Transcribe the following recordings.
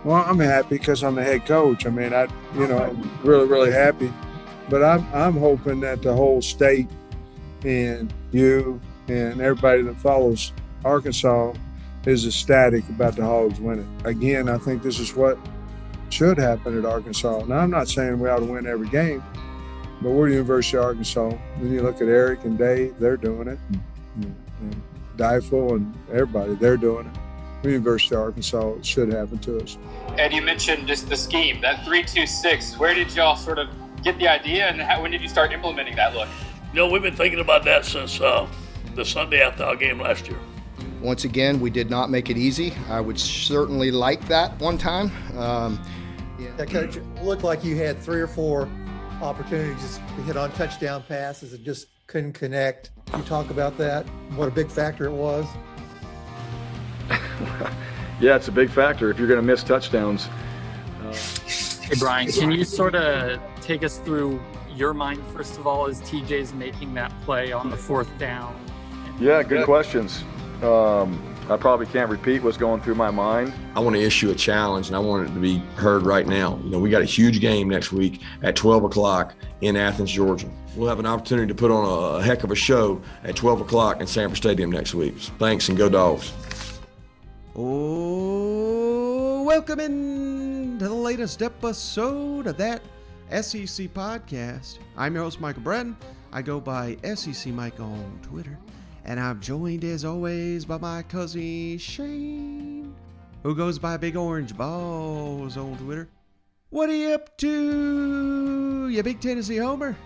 Well, I'm happy because I'm the head coach. I mean, I'm really, really happy. But I'm hoping that the whole state and you and everybody that follows Arkansas is ecstatic about the Hogs winning. Again, I think this is what should happen at Arkansas. Now, I'm not saying we ought to win every game, but we're the University of Arkansas. When you look at Eric and Dave, they're doing it. And Deifel and everybody, they're doing it. The University of Arkansas, it should happen to us. And you mentioned just the scheme, that 3-2-6. Where did y'all sort of get the idea, and when did you start implementing that look? We've been thinking about that since the Sunday after our game last year. Once again, we did not make it easy. I would certainly like that one time. Yeah, Coach, it looked like you had 3 or 4 opportunities to hit on touchdown passes and just couldn't connect. Can you talk about that? What a big factor it was? Yeah, it's a big factor if you're going to miss touchdowns. Hey, Brian, can you sort of take us through your mind, first of all, as TJ's making that play on the 4th down? Yeah, good questions. I probably can't repeat what's going through my mind. I want to issue a challenge, and I want it to be heard right now. We got a huge game next week at 12 o'clock in Athens, Georgia. We'll have an opportunity to put on a heck of a show at 12 o'clock in Sanford Stadium next week. Thanks, and go Dogs. Oh, welcome in to the latest episode of that SEC podcast. I'm your host, Michael Breton. I go by SEC Mike on Twitter. And I'm joined, as always, by my cousin Shane, who goes by Big Orange Balls on Twitter. What are you up to, you big Tennessee homer?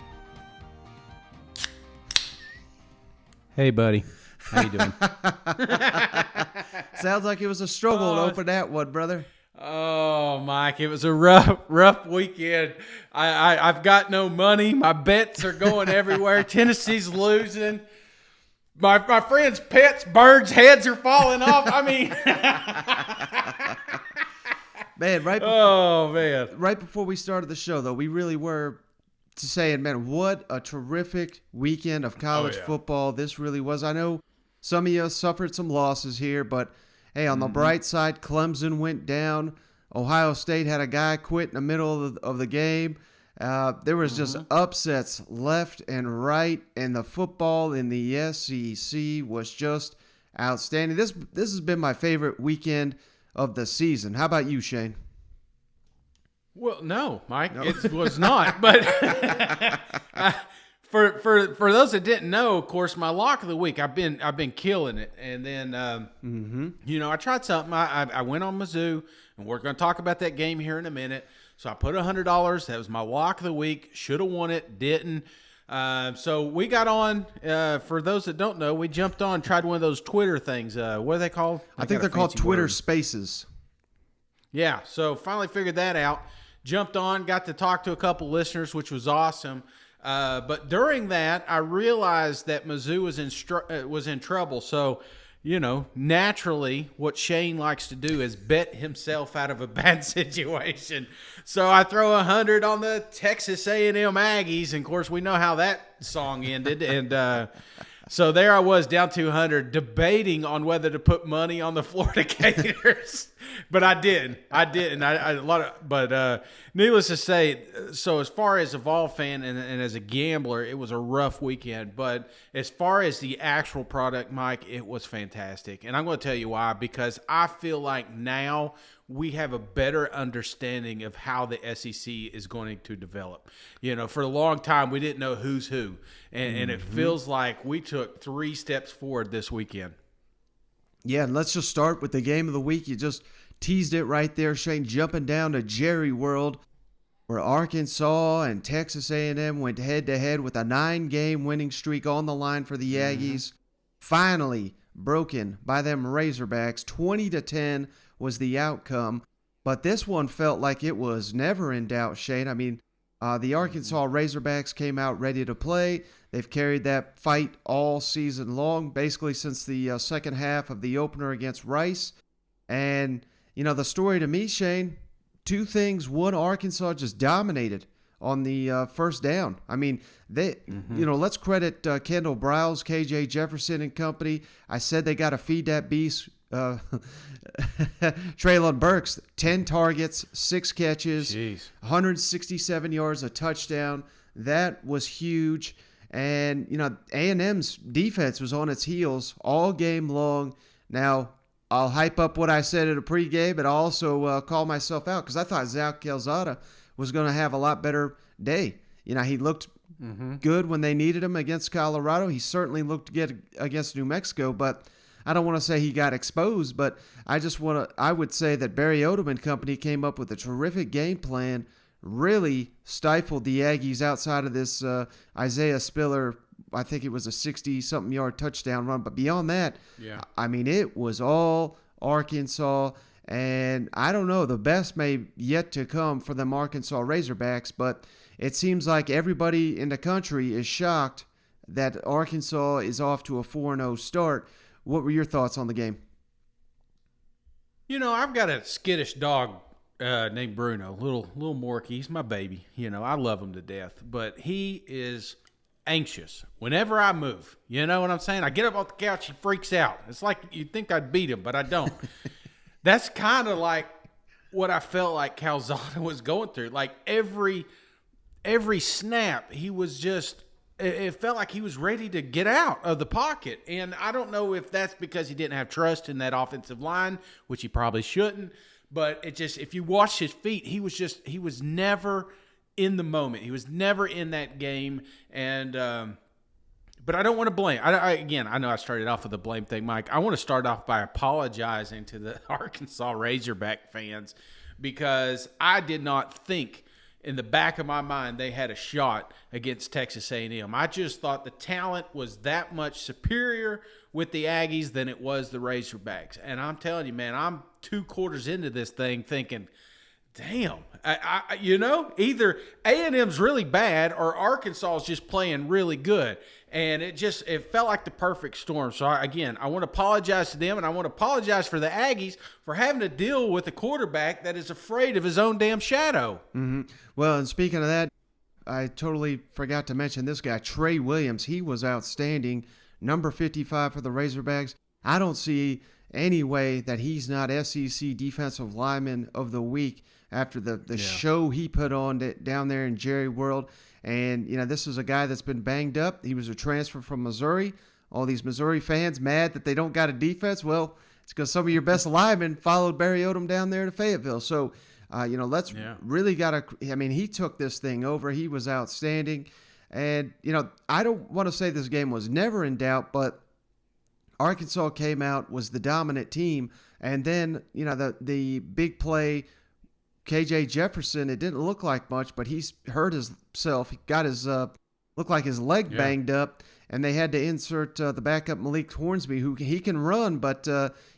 Hey, buddy. How you doing? Sounds like it was a struggle to open that one, brother. Oh, Mike, it was a rough weekend. I've got no money. My bets are going everywhere. Tennessee's losing. My friends' pets, birds' heads are falling off. I mean, man, right before we started the show, though, we really were saying, man, what a terrific weekend of college football this really was. I know some of you suffered some losses here, but hey, on the bright side, Clemson went down. Ohio State had a guy quit in the middle of the game. There was just upsets left and right, and the football in the SEC was just outstanding. This has been my favorite weekend of the season. How about you, Shane? Well, no, Mike, it was not. But for those that didn't know, of course, my lock of the week, I've been killing it, and then I tried something. I went on Mizzou, and we're going to talk about that game here in a minute. So I put $100. That was my lock of the week. Should have won it, didn't. So we got on. For those that don't know, we jumped on, tried one of those Twitter things. What are they called? I think they're called Twitter Spaces. Yeah. So finally figured that out. Jumped on, got to talk to a couple listeners, which was awesome. But during that, I realized that Mizzou was in trouble. So, naturally, what Shane likes to do is bet himself out of a bad situation. So I throw 100 on the Texas A&M Aggies, and of course we know how that song ended. And so there I was, down 200, debating on whether to put money on the Florida Gators, but I didn't. But needless to say, so as far as a Vol fan and as a gambler, it was a rough weekend. But as far as the actual product, Mike, it was fantastic. And I'm going to tell you why, because I feel like now we have a better understanding of how the SEC is going to develop. For a long time, we didn't know who's who. And it feels like we took 3 steps forward this weekend. Yeah, and let's just start with the game of the week. You just teased it right there, Shane, jumping down to Jerry World, where Arkansas and Texas A&M went head-to-head with a 9-game winning streak on the line for the Aggies. Finally broken by them Razorbacks. 20-10 was the outcome. But this one felt like it was never in doubt, Shane. I mean, the Arkansas Razorbacks came out ready to play. They've carried that fight all season long, basically since the second half of the opener against Rice. And, the story to me, Shane, 2 things. One, Arkansas just dominated on the first down. I mean, let's credit Kendall Briles, KJ Jefferson and company. I said they got to feed that beast Treylon Burks, 10 targets, 6 catches, Jeez. 167 yards, a touchdown. That was huge. And, A&M's defense was on its heels all game long. Now, I'll hype up what I said at a pregame, but I'll also call myself out because I thought Zach Calzada was going to have a lot better day. He looked good when they needed him against Colorado. He certainly looked good against New Mexico, but I don't want to say he got exposed, but I would say that Barry Odom and company came up with a terrific game plan, really stifled the Aggies outside of this Isaiah Spiller. I think it was a 60-something yard touchdown run. But beyond that, it was all Arkansas. And I don't know, the best may yet to come for them Arkansas Razorbacks, but it seems like everybody in the country is shocked that Arkansas is off to a 4-0 start. What were your thoughts on the game? I've got a skittish dog named Bruno, little Morky. He's my baby. I love him to death, but he is anxious whenever I move. You know what I'm saying? I get up off the couch, he freaks out. It's like you'd think I'd beat him, but I don't. That's kind of like what I felt like Calzada was going through. Like every snap, he was just, it felt like he was ready to get out of the pocket. And I don't know if that's because he didn't have trust in that offensive line, which he probably shouldn't. But it just, if you watch his feet, he was never in the moment. He was never in that game. And, but I don't want to blame. I know I started off with the blame thing, Mike. I want to start off by apologizing to the Arkansas Razorback fans because I did not think in the back of my mind they had a shot against Texas A&M. I just thought the talent was that much superior with the Aggies than it was the Razorbacks. And I'm telling you, man, I'm 2 quarters into this thing thinking, damn, either A&M's really bad or Arkansas is just playing really good. And it felt like the perfect storm. So, I want to apologize to them, and I want to apologize for the Aggies for having to deal with a quarterback that is afraid of his own damn shadow. Mm-hmm. Well, and speaking of that, I totally forgot to mention this guy, Trey Williams. He was outstanding, number 55 for the Razorbacks. I don't see any way that he's not SEC Defensive Lineman of the Week after the show he put on down there in Jerry World. And, this is a guy that's been banged up. He was a transfer from Missouri. All these Missouri fans mad that they don't got a defense. Well, it's because some of your best linemen followed Barry Odom down there to Fayetteville. So, really got to – he took this thing over. He was outstanding. And, I don't want to say this game was never in doubt, but Arkansas came out, was the dominant team. And then, the big play – KJ Jefferson, it didn't look like much, but he's hurt himself. He got his looked like his leg banged up, and they had to insert the backup Malik Hornsby, who he can run, but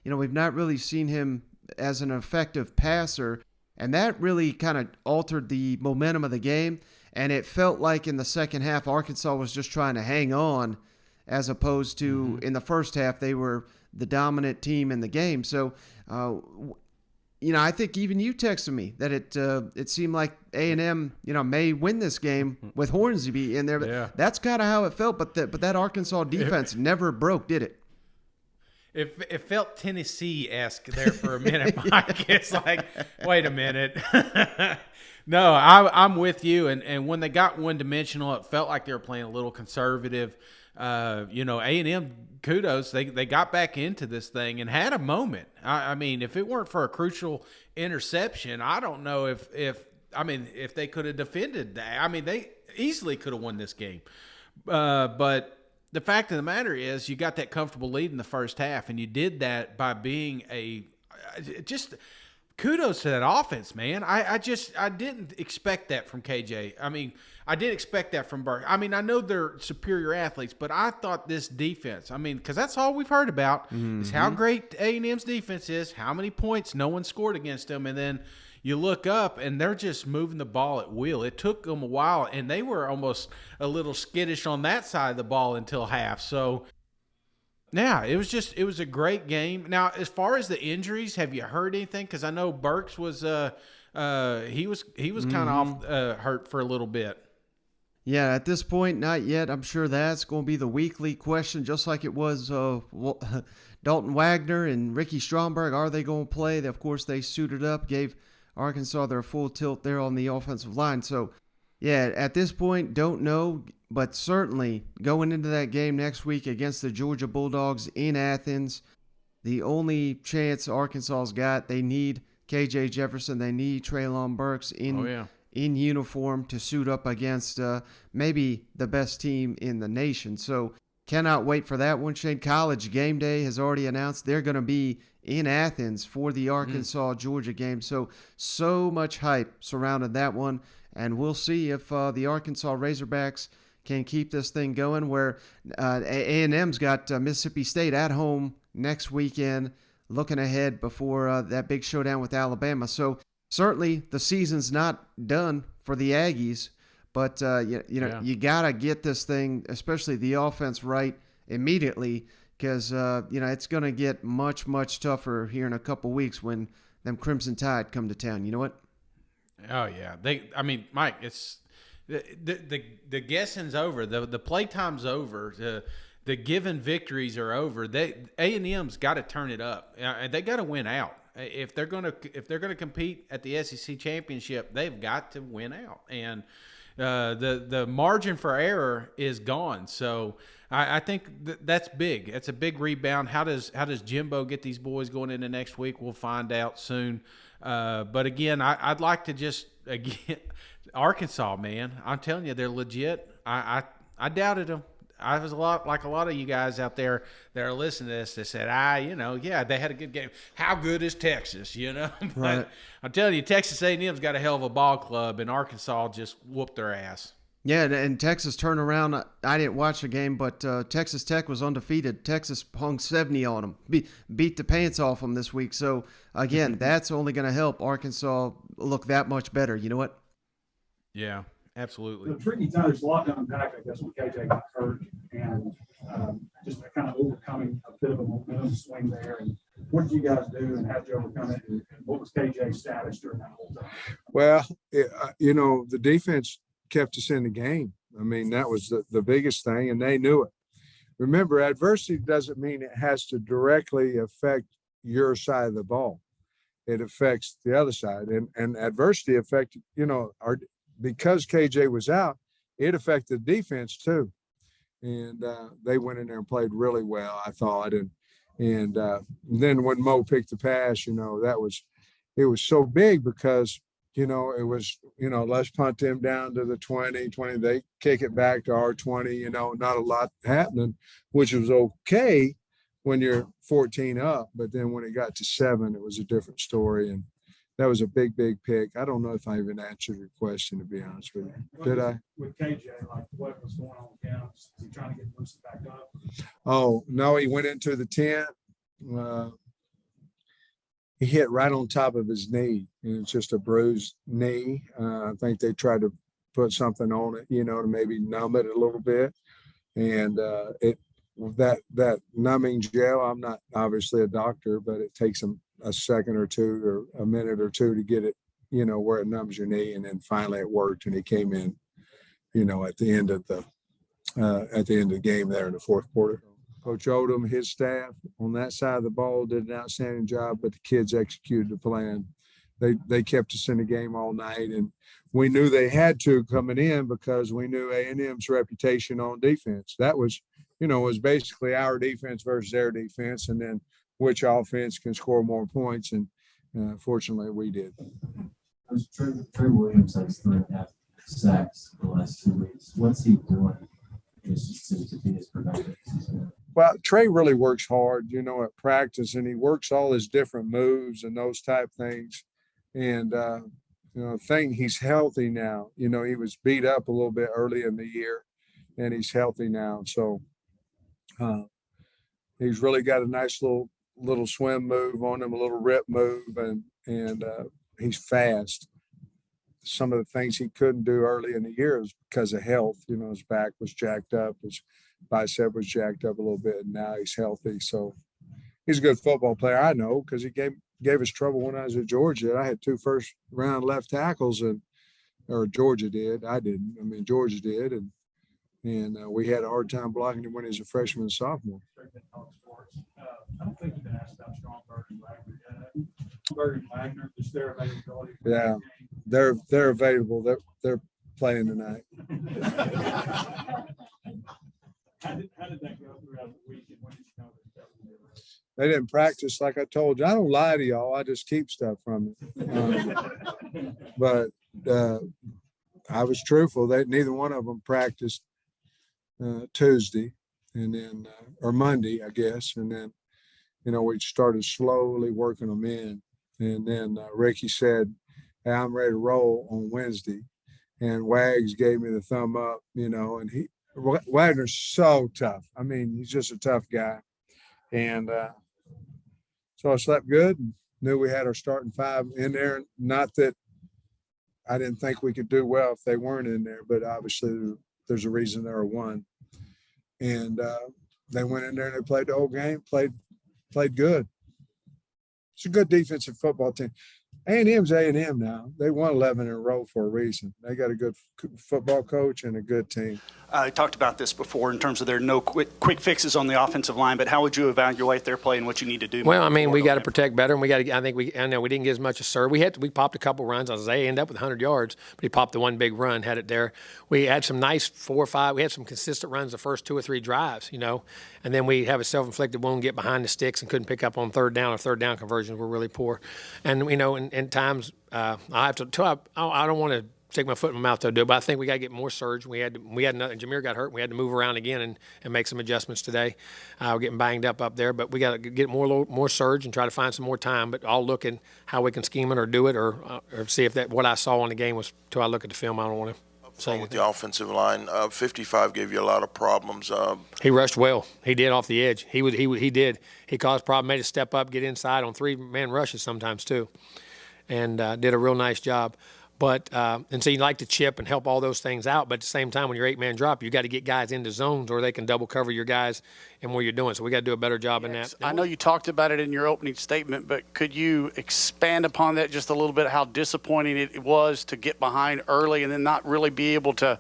we've not really seen him as an effective passer, and that really kind of altered the momentum of the game. And it felt like in the second half, Arkansas was just trying to hang on, as opposed to in the first half they were the dominant team in the game. So. I think even you texted me that it seemed like A&M, may win this game with Hornsby in there. But that's kind of how it felt. But that Arkansas defense never broke, did it? It felt Tennessee-esque there for a minute, Mike. It's like, wait a minute. No, I'm with you. And when they got one-dimensional, it felt like they were playing a little conservative. A&M, kudos, they got back into this thing and had a moment. If it weren't for a crucial interception, I don't know if they could have defended that. They easily could have won this game. But the fact of the matter is, you got that comfortable lead in the first half, and you did that by being just kudos to that offense, man. I didn't expect that from KJ. I didn't expect that from Burke. I know they're superior athletes, but I thought this defense, because that's all we've heard about is how great A&M's defense is, how many points no one scored against them, and then you look up and they're just moving the ball at will. It took them a while, and they were almost a little skittish on that side of the ball until half. So, yeah, it was a great game. Now, as far as the injuries, have you heard anything? Because I know Burks was he was kind of off hurt for a little bit. Yeah, at this point, not yet. I'm sure that's going to be the weekly question, just like it was Dalton Wagner and Ricky Stromberg. Are they going to play? Of course, they suited up, gave Arkansas their full tilt there on the offensive line. So, yeah, at this point, don't know. But certainly, going into that game next week against the Georgia Bulldogs in Athens, the only chance Arkansas's got, they need KJ Jefferson. They need Treylon Burks in uniform to suit up against maybe the best team in the nation. So cannot wait for that one. Shane, College Game Day has already announced they're going to be in Athens for the Arkansas-Georgia game. So much hype surrounding that one. And we'll see if the Arkansas Razorbacks can keep this thing going, where A&M's got Mississippi State at home next weekend, looking ahead before that big showdown with Alabama. So certainly the season's not done for the Aggies, but you got to get this thing, especially the offense, right immediately, because it's going to get much tougher here in a couple weeks when them Crimson Tide come to town. You know what? Oh yeah, Mike, it's the guessing's over. The playtime's over. The given victories are over. A&M's got to turn it up. They got to win out. If they're gonna compete at the SEC championship, they've got to win out, and the margin for error is gone. So I think that's big. That's a big rebound. How does Jimbo get these boys going into next week? We'll find out soon. But again, I'd like to Arkansas, man. I'm telling you, they're legit. I doubted them. I was a lot of you guys out there that are listening to this that said, they had a good game. How good is Texas, But Right. I'm telling you, Texas A&M's got a hell of a ball club, and Arkansas just whooped their ass. Yeah, and Texas turned around. I didn't watch the game, but Texas Tech was undefeated. Texas hung 70 on them, beat the pants off them this week. So, again, that's only going to help Arkansas look that much better. You know what? Yeah. Absolutely. The tricky time, there's a lot to unpack, I guess, when KJ got hurt and just kind of overcoming a bit of a momentum swing there. And what did you guys do and how did you overcome it? And what was KJ's status during that whole time? Well, the defense kept us in the game. I mean, that was the biggest thing, and they knew it. Remember, adversity doesn't mean it has to directly affect your side of the ball. It affects the other side. And adversity affected, because KJ was out, it affected the defense too. And they went in there and played really well, I thought. And then when Mo picked the pass, it was so big because, it was, let's punt them down to the 20, they kick it back to our 20, not a lot happening, which was okay when you're 14 up. But then when it got to 7, it was a different story. And that was a big pick. I don't know if I even answered your question, to be honest with you. Did I? With KJ, what was going on with him? Was he trying to get loosened back up? Oh, no, he went into the tent. He hit right on top of his knee, and it's just a bruised knee. I think they tried to put something on it, to maybe numb it a little bit. And that numbing gel, I'm not obviously a doctor, but it takes a second or two or a minute or two to get it, where it numbs your knee. And then finally it worked, and he came in, at the end of the game there in the fourth quarter. Coach Odom, his staff on that side of the ball did an outstanding job, but the kids executed the plan. They kept us in the game all night, and we knew they had to coming in because we knew A&M's reputation on defense. That was, was basically our defense versus their defense, and then which offense can score more points, and fortunately we did. Trey Williams has 3.5 sacks the last 2 weeks. What's he doing to be as productive? Well, Trey really works hard, at practice, and he works all his different moves and those type things. And, he's healthy now. He was beat up a little bit early in the year, and he's healthy now. So he's really got a nice little swim move on him, a little rip move, and he's fast. Some of the things he couldn't do early in the year is because of health. His back was jacked up, his bicep was jacked up a little bit, and now he's healthy. So he's a good football player. I know, because he gave us trouble when I was at Georgia. I had 2 first-round left tackles, and or Georgia did. I didn't. I mean, Georgia did, and we had a hard time blocking him when he was a freshman and sophomore. I don't think you've been asked about Stromberg and Wagner yet. Stromberg and Wagner, just their availability. Yeah, they're available. They're playing tonight. How did that go throughout the week, and when did you know that was? They didn't practice like I told you. I don't lie to y'all. I just keep stuff from it. But I was truthful. Neither one of them practiced Tuesday, and then or Monday, I guess, and then we started slowly working them in, and then Ricky said, "Hey, I'm ready to roll on Wednesday," and Wags gave me the thumb up, and Wagner's so tough. I mean, he's just a tough guy, and so I slept good and knew we had our starting five in there. Not that I didn't think we could do well if they weren't in there, but obviously there's a reason there are one. And they went in there and they played the whole game, played good. It's a good defensive football team. A&M's A&M now. They won 11 in a row for a reason. They got a good football coach and a good team. I talked about this before in terms of there are no quick fixes on the offensive line, but how would you evaluate their play and what you need to do? Well, I mean, we got to protect better, and I know we didn't get as much as Sir. We popped a couple runs. Isaiah ended up with 100 yards, but he popped the one big run, had it there. We had some nice 4 or 5. We had some consistent runs the first 2 or 3 drives, and then we have a self-inflicted wound, get behind the sticks, and couldn't pick up on third down. Our third down conversions were really poor, and in times I don't want to stick my foot in my mouth to do it, but I think we got to get more surge. We had nothing. Jameer got hurt. We had to move around again and make some adjustments today. We're getting banged up there, but we got to get more surge and try to find some more time. But I'll look at how we can scheme it or do it or see if what I saw in the game was. Till I look at the film, I don't want to say with the offensive line. 55 gave you a lot of problems. He rushed well. He did off the edge. He did. He caused problems. Made a step up, get inside on 3-man rushes sometimes too, and did a real nice job. But and so you like to chip and help all those things out, but at the same time, when you're 8-man drop, you got to get guys into zones or they can double cover your guys and where you're doing. So we got to do a better job in that. I know you talked about it in your opening statement, but could you expand upon that just a little bit? How disappointing it was to get behind early and then not really be able to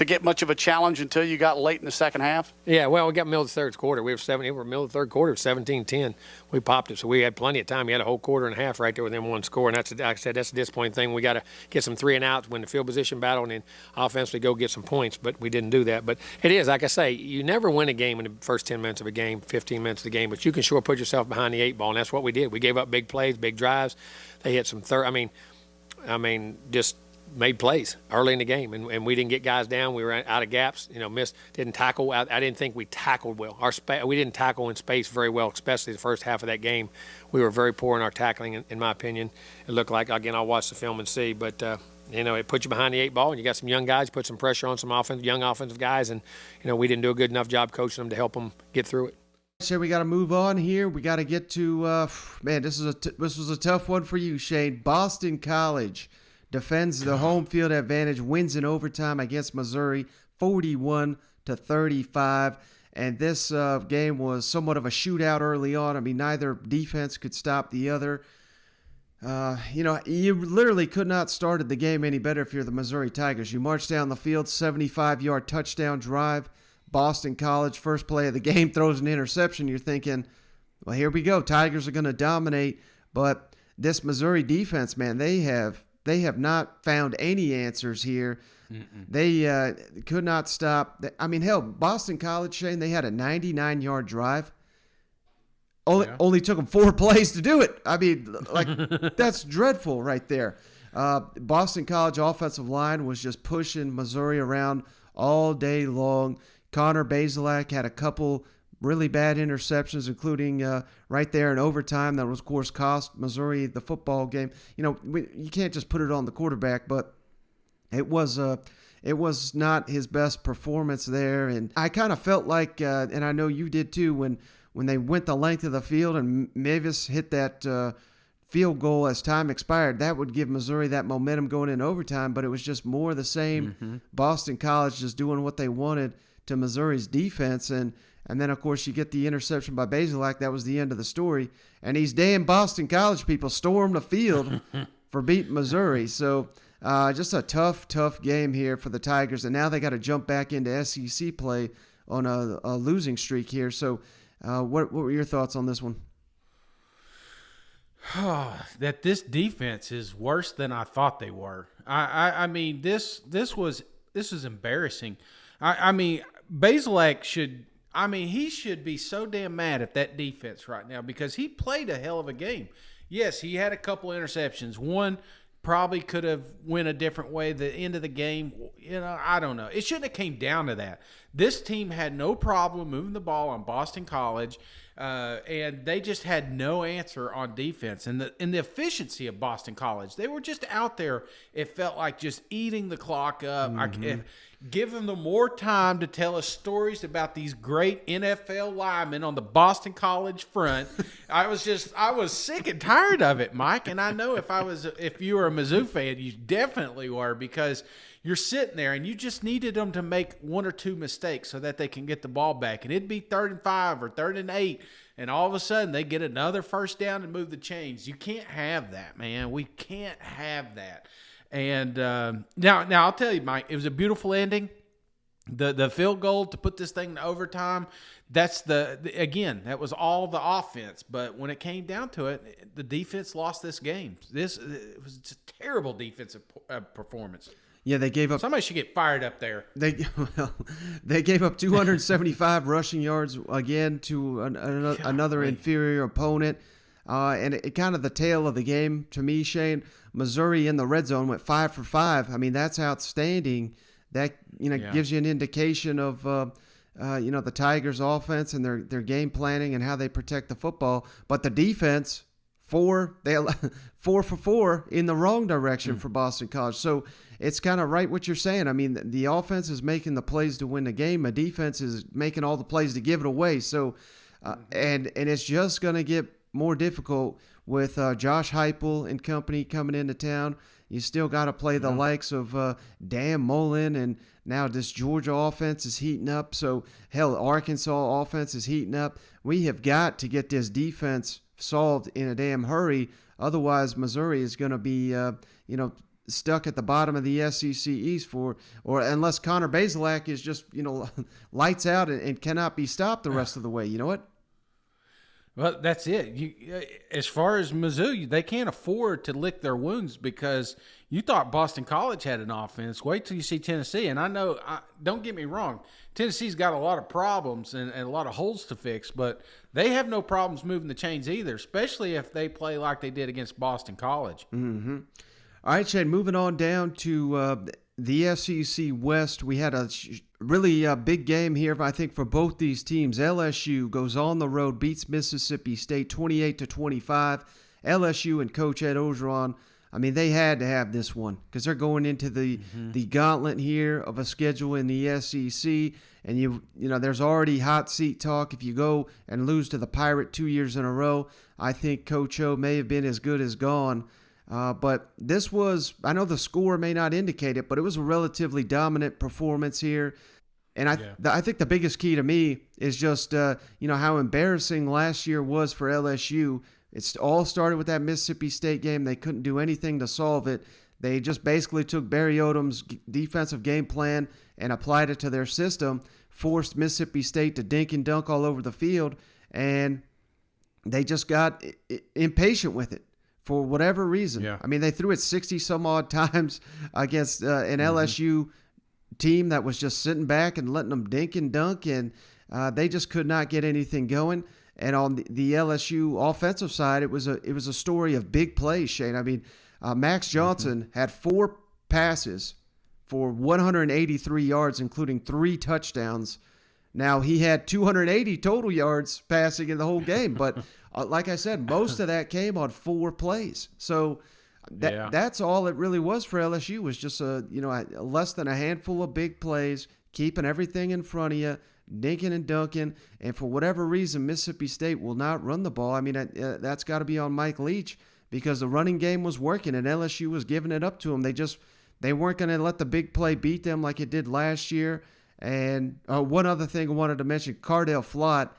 get much of a challenge until you got late in the second half? Yeah, well, we got middle of the third quarter. We were middle of the third quarter, 17-10. We popped it, so we had plenty of time. We had a whole quarter and a half right there within one score, and like I said, that's a disappointing thing. We got to get some 3 and outs, win the field position battle, and then offensively go get some points, but we didn't do that. But it is, like I say, you never win a game in the first 10 minutes of a game, 15 minutes of the game, but you can sure put yourself behind the 8 ball, and that's what we did. We gave up big plays, big drives. They hit some just made plays early in the game, and we didn't get guys down. We were out of gaps, didn't tackle. I didn't think we tackled well. We didn't tackle in space very well, especially the first half of that game. We were very poor in our tackling, in my opinion. It looked like, again, I'll watch the film and see, but it puts you behind the 8 ball, and you got some young guys, put some pressure on some young offensive guys, and we didn't do a good enough job coaching them to help them get through it. So we got to move on here. We got to get to this was a tough one for you, Shane. Boston College defends the home field advantage, wins in overtime against Missouri, 41-35. And this game was somewhat of a shootout early on. I mean, neither defense could stop the other. You literally could not started the game any better if you're the Missouri Tigers. You march down the field, 75-yard touchdown drive. Boston College, first play of the game, throws an interception. You're thinking, well, here we go. Tigers are going to dominate. But this Missouri defense, man, they have not found any answers here. Mm-mm. They could not stop. I mean, hell, Boston College, Shane, they had a 99-yard drive. Only took them 4 plays to do it. I mean, that's dreadful right there. Boston College offensive line was just pushing Missouri around all day long. Connor Bazelak had a couple really bad interceptions, including right there in overtime. That was, of course, cost Missouri the football game. You can't just put it on the quarterback, but it was not his best performance there. And I kind of felt like, and I know you did too, when they went the length of the field and Mavis hit that field goal as time expired, that would give Missouri that momentum going in overtime, but it was just more of the same. Mm-hmm. Boston College just doing what they wanted to Missouri's defense, and then, of course, you get the interception by Bazelak. That was the end of the story. And these damn Boston College people stormed the field for beating Missouri. So just a tough game here for the Tigers. And now they got to jump back into SEC play on a losing streak here. So what were your thoughts on this one? That this defense is worse than I thought they were. I mean, this was embarrassing. I mean, Bazelak he should be so damn mad at that defense right now because he played a hell of a game. Yes, he had a couple interceptions. One probably could have went a different way. The end of the game, I don't know. It shouldn't have came down to that. This team had no problem moving the ball on Boston College, and they just had no answer on defense. And the efficiency of Boston College, they were just out there. It felt like just eating the clock up. Give them the more time to tell us stories about these great NFL linemen on the Boston College front. I was sick and tired of it, Mike. And I know if you were a Mizzou fan, you definitely were, because you're sitting there and you just needed them to make one or two mistakes so that they can get the ball back. And it'd be 3rd and 5 or 3rd and 8. And all of a sudden they get another first down and move the chains. You can't have that, man. We can't have that. And now I'll tell you, Mike, it was a beautiful ending. The field goal to put this thing in overtime, that's that was all the offense. But when it came down to it, the defense lost this game. It was just a terrible defensive performance. Yeah, they gave up. Somebody should get fired up there. They gave up 275 rushing yards again to another inferior opponent. And it kind of the tail of the game to me, Shane. Missouri in the red zone went 5 for 5. I mean, that's outstanding. That gives you an indication of the Tigers' offense and their game planning and how they protect the football. But the defense, 4 for 4 in the wrong direction for Boston College. So it's kind of right what you're saying. I mean, the offense is making the plays to win the game. The defense is making all the plays to give it away. So and it's just going to get more difficult with Josh Heupel and company coming into town. You still got to play the likes of Dan Mullen, and now this Georgia offense is heating up. So, hell, Arkansas offense is heating up. We have got to get this defense solved in a damn hurry. Otherwise, Missouri is going to be, stuck at the bottom of the SEC East or unless Connor Bazelak is just, lights out and cannot be stopped the rest of the way. You know what? Well, that's it. As far as Mizzou, they can't afford to lick their wounds because you thought Boston College had an offense. Wait till you see Tennessee. And I know, don't get me wrong, Tennessee's got a lot of problems and a lot of holes to fix, but they have no problems moving the chains either, especially if they play like they did against Boston College. Mm-hmm. All right, Shane, moving on down to the SEC West. We had a really big game here, I think, for both these teams. LSU goes on the road, beats Mississippi State 28-25. LSU and Coach Ed Orgeron, I mean, they had to have this one because they're going into the gauntlet here of a schedule in the SEC. And, there's already hot seat talk. If you go and lose to the Pirate 2 years in a row, I think Coach O may have been as good as gone. But this was, I know the score may not indicate it, but it was a relatively dominant performance here. And I think the biggest key to me is just, how embarrassing last year was for LSU. It all started with that Mississippi State game. They couldn't do anything to solve it. They just basically took Barry Odom's defensive game plan and applied it to their system, forced Mississippi State to dink and dunk all over the field, and they just got impatient with it. For whatever reason. Yeah. I mean, they threw it 60-some-odd times against an LSU team that was just sitting back and letting them dink and dunk, and they just could not get anything going. And on the LSU offensive side, it was a story of big plays, Shane. I mean, Max Johnson had 4 passes for 183 yards, including 3 touchdowns. Now, he had 280 total yards passing in the whole game, but like I said, most of that came on 4 plays. So that's all it really was for LSU, was just less than a handful of big plays, keeping everything in front of you, dinking and dunking. And for whatever reason, Mississippi State will not run the ball. I mean, that's got to be on Mike Leach because the running game was working and LSU was giving it up to them. They weren't going to let the big play beat them like it did last year. And one other thing I wanted to mention, Cardell Flott,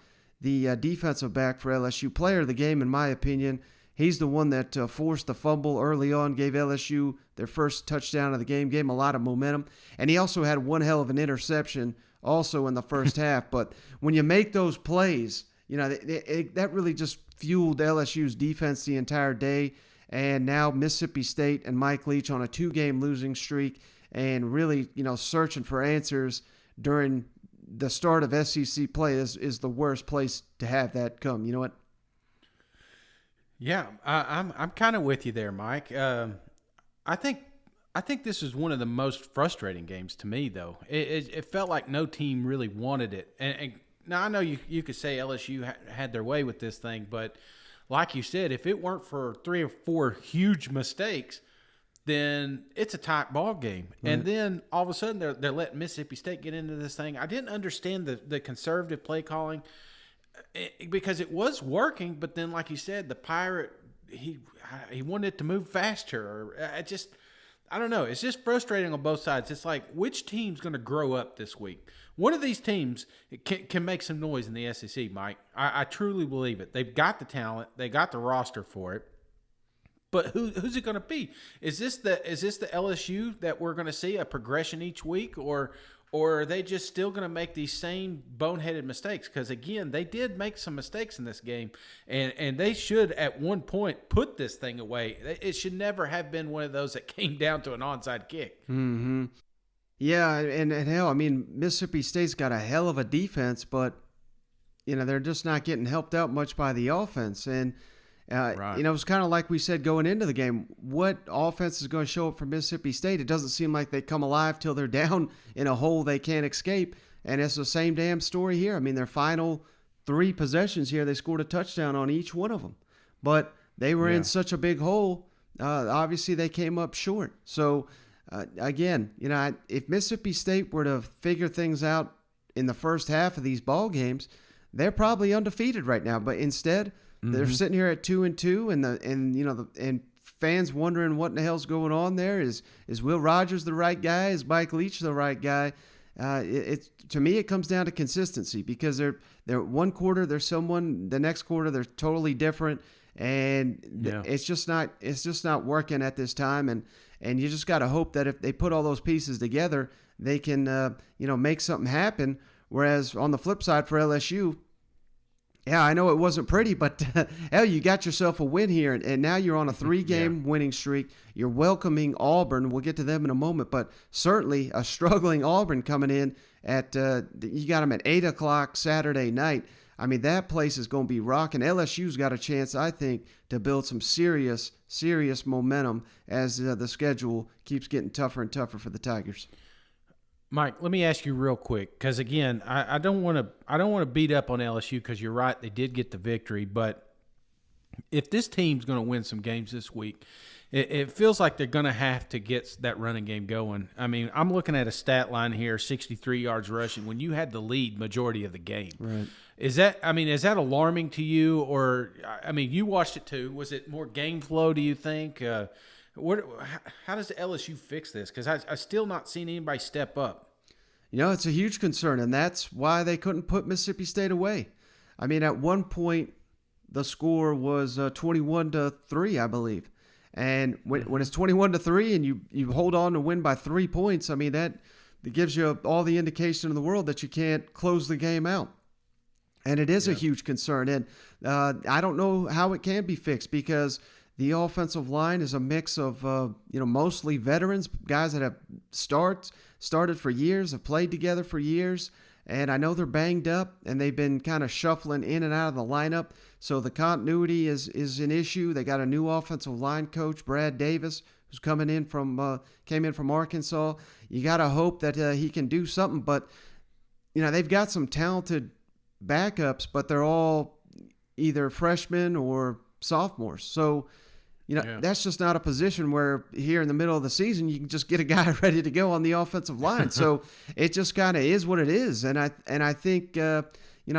the defensive back for LSU, player of the game in my opinion. He's the one that forced the fumble early on, gave LSU their first touchdown of the game, gave them a lot of momentum. And he also had one hell of an interception also in the first half. But when you make those plays, that really just fueled LSU's defense the entire day. And now Mississippi State and Mike Leach on a 2-game losing streak and really, searching for answers during the start of SEC play is the worst place to have that come. You know what? Yeah, I'm kind of with you there, Mike. I think this is one of the most frustrating games to me, though. It felt like no team really wanted it. And now I know you could say LSU had their way with this thing, but like you said, if it weren't for 3 or 4 huge mistakes, then it's a tight ball game. Right. And then all of a sudden they're letting Mississippi State get into this thing. I didn't understand the conservative play calling because it was working, but then like you said, the Pirate he wanted it to move faster. I don't know. It's just frustrating on both sides. It's like, which team's going to grow up this week? One of these teams can make some noise in the SEC, Mike. I truly believe it. They've got the talent. They got the roster for it. But who's it going to be? Is this the LSU that we're going to see a progression each week, or are they just still going to make these same boneheaded mistakes? Because again, they did make some mistakes in this game, and they should at one point put this thing away. It should never have been one of those that came down to an onside kick. Mm-hmm. Yeah, and hell, I mean, Mississippi State's got a hell of a defense, but they're just not getting helped out much by the offense. And right. It was kind of like we said going into the game. What offense is going to show up for Mississippi State? It doesn't seem like they come alive till they're down in a hole they can't escape. And it's the same damn story here. I mean, their final 3 possessions here, they scored a touchdown on each one of them. But they were in such a big hole, obviously they came up short. So, again, if Mississippi State were to figure things out in the first half of these ball games, they're probably undefeated right now. But instead, they're sitting here at 2-2, and fans wondering what in the hell's going on there. Is Will Rogers the right guy? Is Mike Leach the right guy? To me, it comes down to consistency, because they're one quarter they're someone, the next quarter they're totally different, and it's just not working at this time. And you just got to hope that if they put all those pieces together, they can make something happen. Whereas on the flip side for LSU, yeah, I know it wasn't pretty, but hell, you got yourself a win here, and now you're on a 3-game winning streak. You're welcoming Auburn. We'll get to them in a moment, but certainly a struggling Auburn coming in at you got them at 8 o'clock Saturday night. I mean, that place is going to be rocking. LSU's got a chance, I think, to build some serious momentum as the schedule keeps getting tougher and tougher for the Tigers. Mike, let me ask you real quick, because again, I don't want to beat up on LSU, because you're right, they did get the victory. But if this team's going to win some games this week, it feels like they're going to have to get that running game going. I mean, I'm looking at a stat line here: 63 yards rushing when you had the lead majority of the game. Right. Is that alarming to you, or I mean, you watched it too? Was it more game flow? Do you think? How does LSU fix this? Because I still not seen anybody step up. It's a huge concern, and that's why they couldn't put Mississippi State away. I mean, at one point, the score was 21-3, I believe. And when it's 21-3 and you hold on to win by 3 points, I mean, that gives you all the indication in the world that you can't close the game out. And it is a huge concern. And I don't know how it can be fixed, because the offensive line is a mix of, mostly veterans, guys that have started for years, have played together for years. And I know they're banged up, and they've been kind of shuffling in and out of the lineup. So the continuity is an issue. They got a new offensive line coach, Brad Davis, who's came in from Arkansas. You got to hope that he can do something. But, they've got some talented backups, but they're all either freshmen or sophomores. So, that's just not a position where here in the middle of the season you can just get a guy ready to go on the offensive line. So it just kind of is what it is. And I think I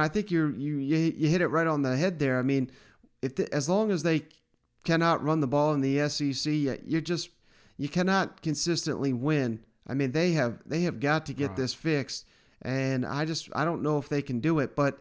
think you hit it right on the head there. I mean, as long as they cannot run the ball in the SEC, you cannot consistently win. I mean, they have got to get this fixed, and I don't know if they can do it. But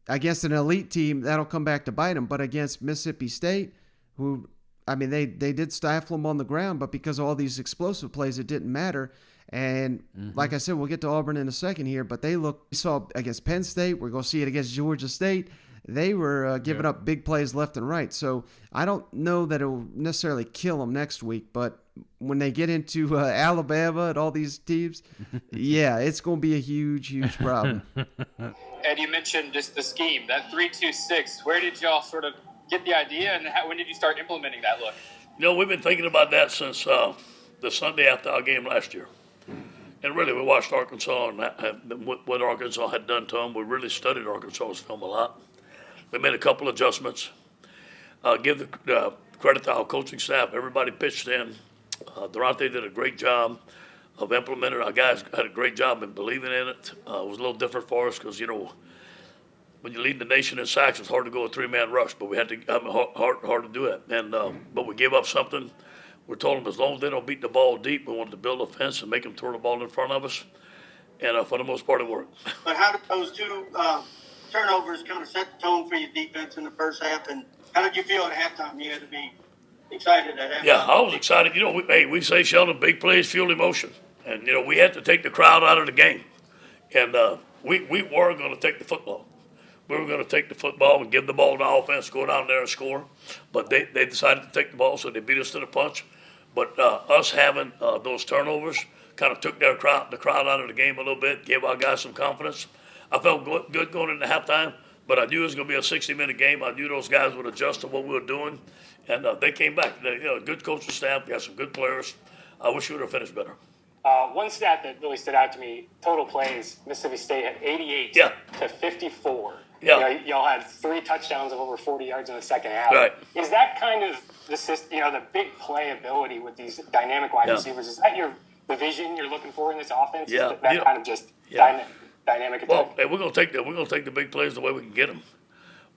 against an elite team, that'll come back to bite them. But against Mississippi State, who, I mean, they did stifle them on the ground, but because of all these explosive plays, it didn't matter. And like I said, we'll get to Auburn in a second here, but we saw against Penn State. We're going to see it against Georgia State. They were giving up big plays left and right. So I don't know that it will necessarily kill them next week, but when they get into Alabama and all these teams, yeah, it's going to be a huge, huge problem. Ed, you mentioned just the scheme, that 3-2-6. Where did y'all sort of get the idea, and when did you start implementing that look? We've been thinking about that since the Sunday after our game last year. And really, we watched Arkansas and what Arkansas had done to them. We really studied Arkansas's film a lot. We made a couple adjustments. Give the credit to our coaching staff. Everybody pitched in. Durante did a great job of implementing. Our guys had a great job in believing in it. It was a little different for us because, when you lead the nation in sacks, it's hard to go a three-man rush, but we had to hard to do it. And but we gave up something. We told them as long as they don't beat the ball deep, we wanted to build a fence and make them throw the ball in front of us. And for the most part, it worked. But how did those two turnovers kind of set the tone for your defense in the first half? And how did you feel at halftime? You had to be excited at halftime. Yeah, I was excited. We say, Sheldon, big plays fuel emotion. And, we had to take the crowd out of the game. And we were going to take the football. We were going to take the football and give the ball to the offense, go down there and score. But they decided to take the ball, so they beat us to the punch. But us having those turnovers kind of took the crowd out of the game a little bit, gave our guys some confidence. I felt good going into halftime, but I knew it was going to be a 60-minute game. I knew those guys would adjust to what we were doing, and they came back. Good coaching staff, got some good players. I wish we would have finished better. One stat that really stood out to me, total plays, Mississippi State had 88 to 54. Yeah. Y'all had 3 touchdowns of over 40 yards in the second half. Right. Is that kind of the big playability with these dynamic wide receivers? Is that the vision you're looking for in this offense? Yeah. That kind of just dynamic attack? Well, hey, we're gonna take the big plays the way we can get them,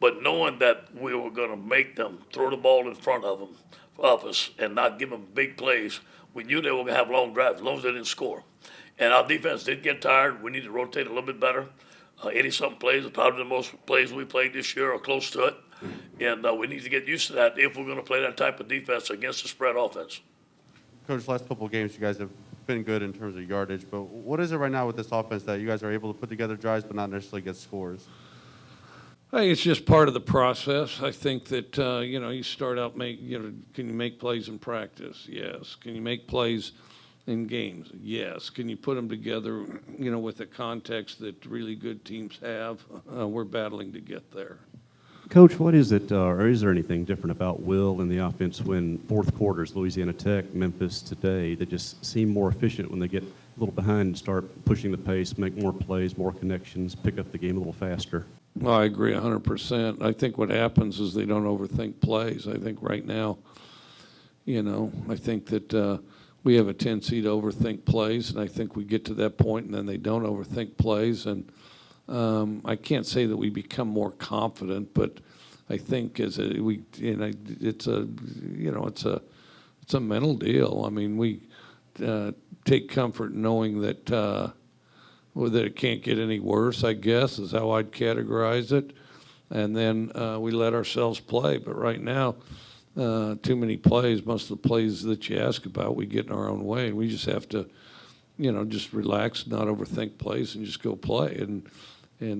but knowing that we were gonna make them throw the ball in front of us and not give them big plays, we knew they were gonna have long drives as long as they didn't score. And our defense did get tired. We need to rotate a little bit better. 80-something plays are probably the most plays we played this year or close to it. And we need to get used to that if we're going to play that type of defense against the spread offense. Coach, last couple of games you guys have been good in terms of yardage, but what is it right now with this offense that you guys are able to put together drives but not necessarily get scores? I think it's just part of the process. I think that, you start out, can you make plays in practice? Yes. Can you make plays in games? Yes. Can you put them together, with the context that really good teams have? We're battling to get there. Coach, what is it, or is there anything different about Will and the offense when fourth quarters, Louisiana Tech, Memphis today, that just seem more efficient when they get a little behind and start pushing the pace, make more plays, more connections, pick up the game a little faster? Well, I agree 100%. I think what happens is they don't overthink plays. I think right now, I think that we have a tendency to overthink plays, and I think we get to that point and then they don't overthink plays. And I can't say that we become more confident, but I think it's a mental deal. I mean, we take comfort knowing that that it can't get any worse, I guess, is how I'd categorize it. And then we let ourselves play. But right now, too many plays, most of the plays that you ask about, we get in our own way. And we just have to, just relax, not overthink plays, and just go play and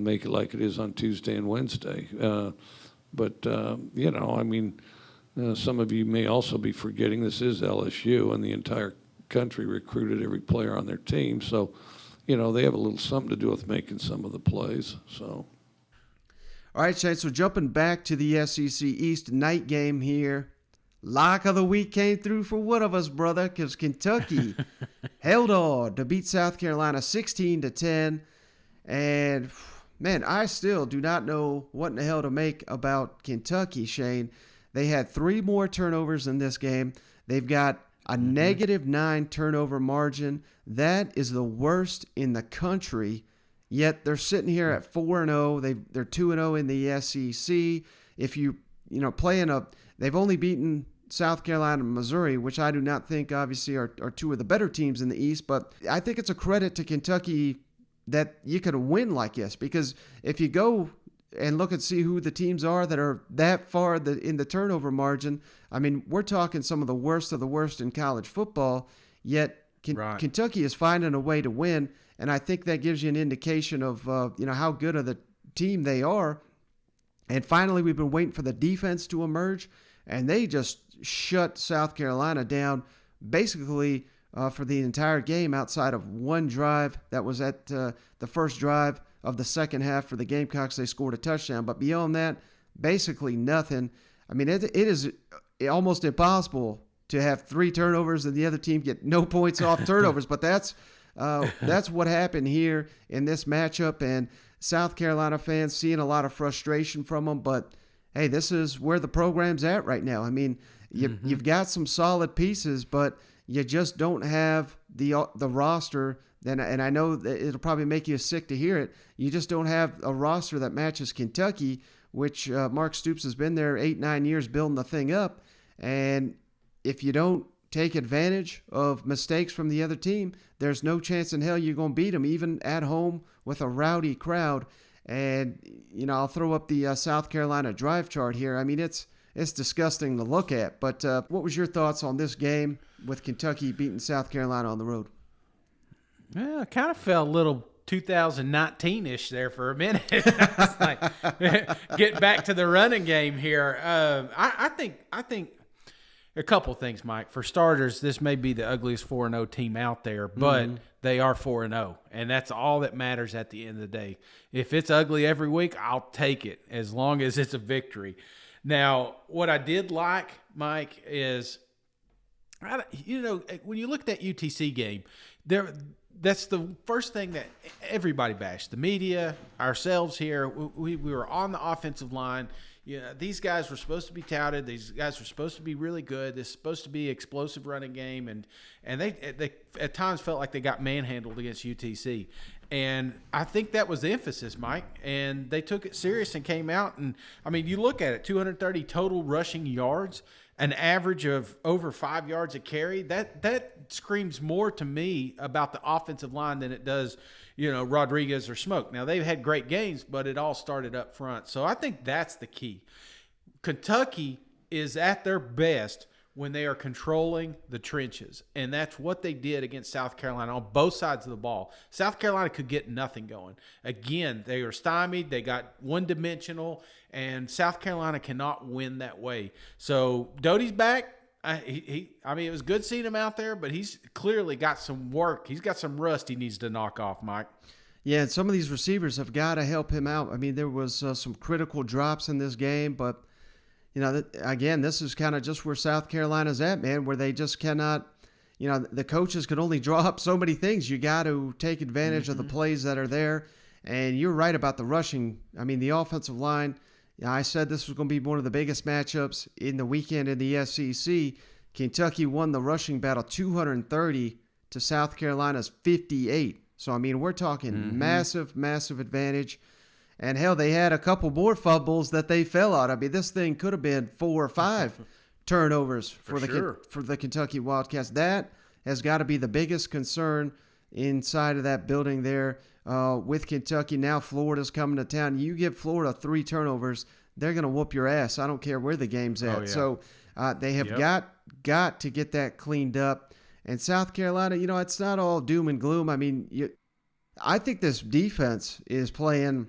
make it like it is on Tuesday and Wednesday. Some of you may also be forgetting this is LSU, and the entire country recruited every player on their team. So, they have a little something to do with making some of the plays. So. All right, Shane, so jumping back to the SEC East night game here. Lock of the week came through for one of us, brother, because Kentucky held on to beat South Carolina 16-10. And, man, I still do not know what in the hell to make about Kentucky, Shane. They had 3 more turnovers in this game. They've got a -9 turnover margin. That is the worst in the country. Yet they're sitting here at 4-0. They're 2-0 in the SEC. If they've only beaten South Carolina and Missouri, which I do not think obviously are 2 of the better teams in the East. But I think it's a credit to Kentucky that you could win like this, because if you go and look and see who the teams are that are that far in the turnover margin. I mean, we're talking some of the worst in college football, yet Kentucky is finding a way to win, and I think that gives you an indication of how good of the team they are. And finally, we've been waiting for the defense to emerge, and they just shut South Carolina down basically for the entire game outside of one drive. That was at the first drive of the second half for the Gamecocks. They scored a touchdown. But beyond that, basically nothing. I mean, it is almost impossible to have 3 turnovers and the other team get no points off turnovers. But that's what happened here in this matchup. And South Carolina fans seeing a lot of frustration from them. But, hey, this is where the program's at right now. I mean, you've got some solid pieces, but you just don't have the roster. And I know that it'll probably make you sick to hear it. You just don't have a roster that matches Kentucky, which Mark Stoops has been there 8-9 years building the thing up. And if you don't take advantage of mistakes from the other team, there's no chance in hell you're going to beat them, even at home with a rowdy crowd. And, I'll throw up the South Carolina drive chart here. I mean, it's disgusting to look at. But what was your thoughts on this game with Kentucky beating South Carolina on the road? Well, I kind of felt a little 2019-ish there for a minute. It's like, get back to the running game here. I think a couple things, Mike. For starters, this may be the ugliest 4-0 team out there, but they are 4-0, and that's all that matters at the end of the day. If it's ugly every week, I'll take it as long as it's a victory. Now, what I did like, Mike, is when you look at that UTC game, that's the first thing that everybody bashed. The media, ourselves here, we were on the offensive line. These guys were supposed to be touted. These guys were supposed to be really good. This is supposed to be an explosive running game, and they at times felt like they got manhandled against UTC. And I think that was the emphasis, Mike. And they took it serious and came out. And, I mean, you look at it, 230 total rushing yards, an average of over 5 yards a carry. That screams more to me about the offensive line than it does, Rodriguez or Smoke. Now, they've had great games, but it all started up front. So I think that's the key. Kentucky is at their best when they are controlling the trenches, and that's what they did against South Carolina on both sides of the ball. South Carolina could get nothing going. Again, they were stymied. They got one-dimensional, and South Carolina cannot win that way. So Doty's back. I mean, it was good seeing him out there, but he's clearly got some work. He's got some rust he needs to knock off, Mike. Yeah, and some of these receivers have got to help him out. I mean, there was some critical drops in this game, but again, this is kind of just where South Carolina's at, man, where they just cannot, the coaches can only draw up so many things. You got to take advantage of the plays that are there. And you're right about the rushing. I mean, the offensive line, I said this was going to be one of the biggest matchups in the weekend in the SEC. Kentucky won the rushing battle 230 to South Carolina's 58. So, I mean, we're talking massive, massive advantage. And, hell, they had a couple more fumbles that they fell on. I mean, this thing could have been 4 or 5 turnovers for the Kentucky Wildcats. That has got to be the biggest concern inside of that building there with Kentucky. Now Florida's coming to town. You give Florida 3 turnovers, they're going to whoop your ass. I don't care where the game's at. Oh, yeah. So they have got to get that cleaned up. And South Carolina, it's not all doom and gloom. I mean, I think this defense is playing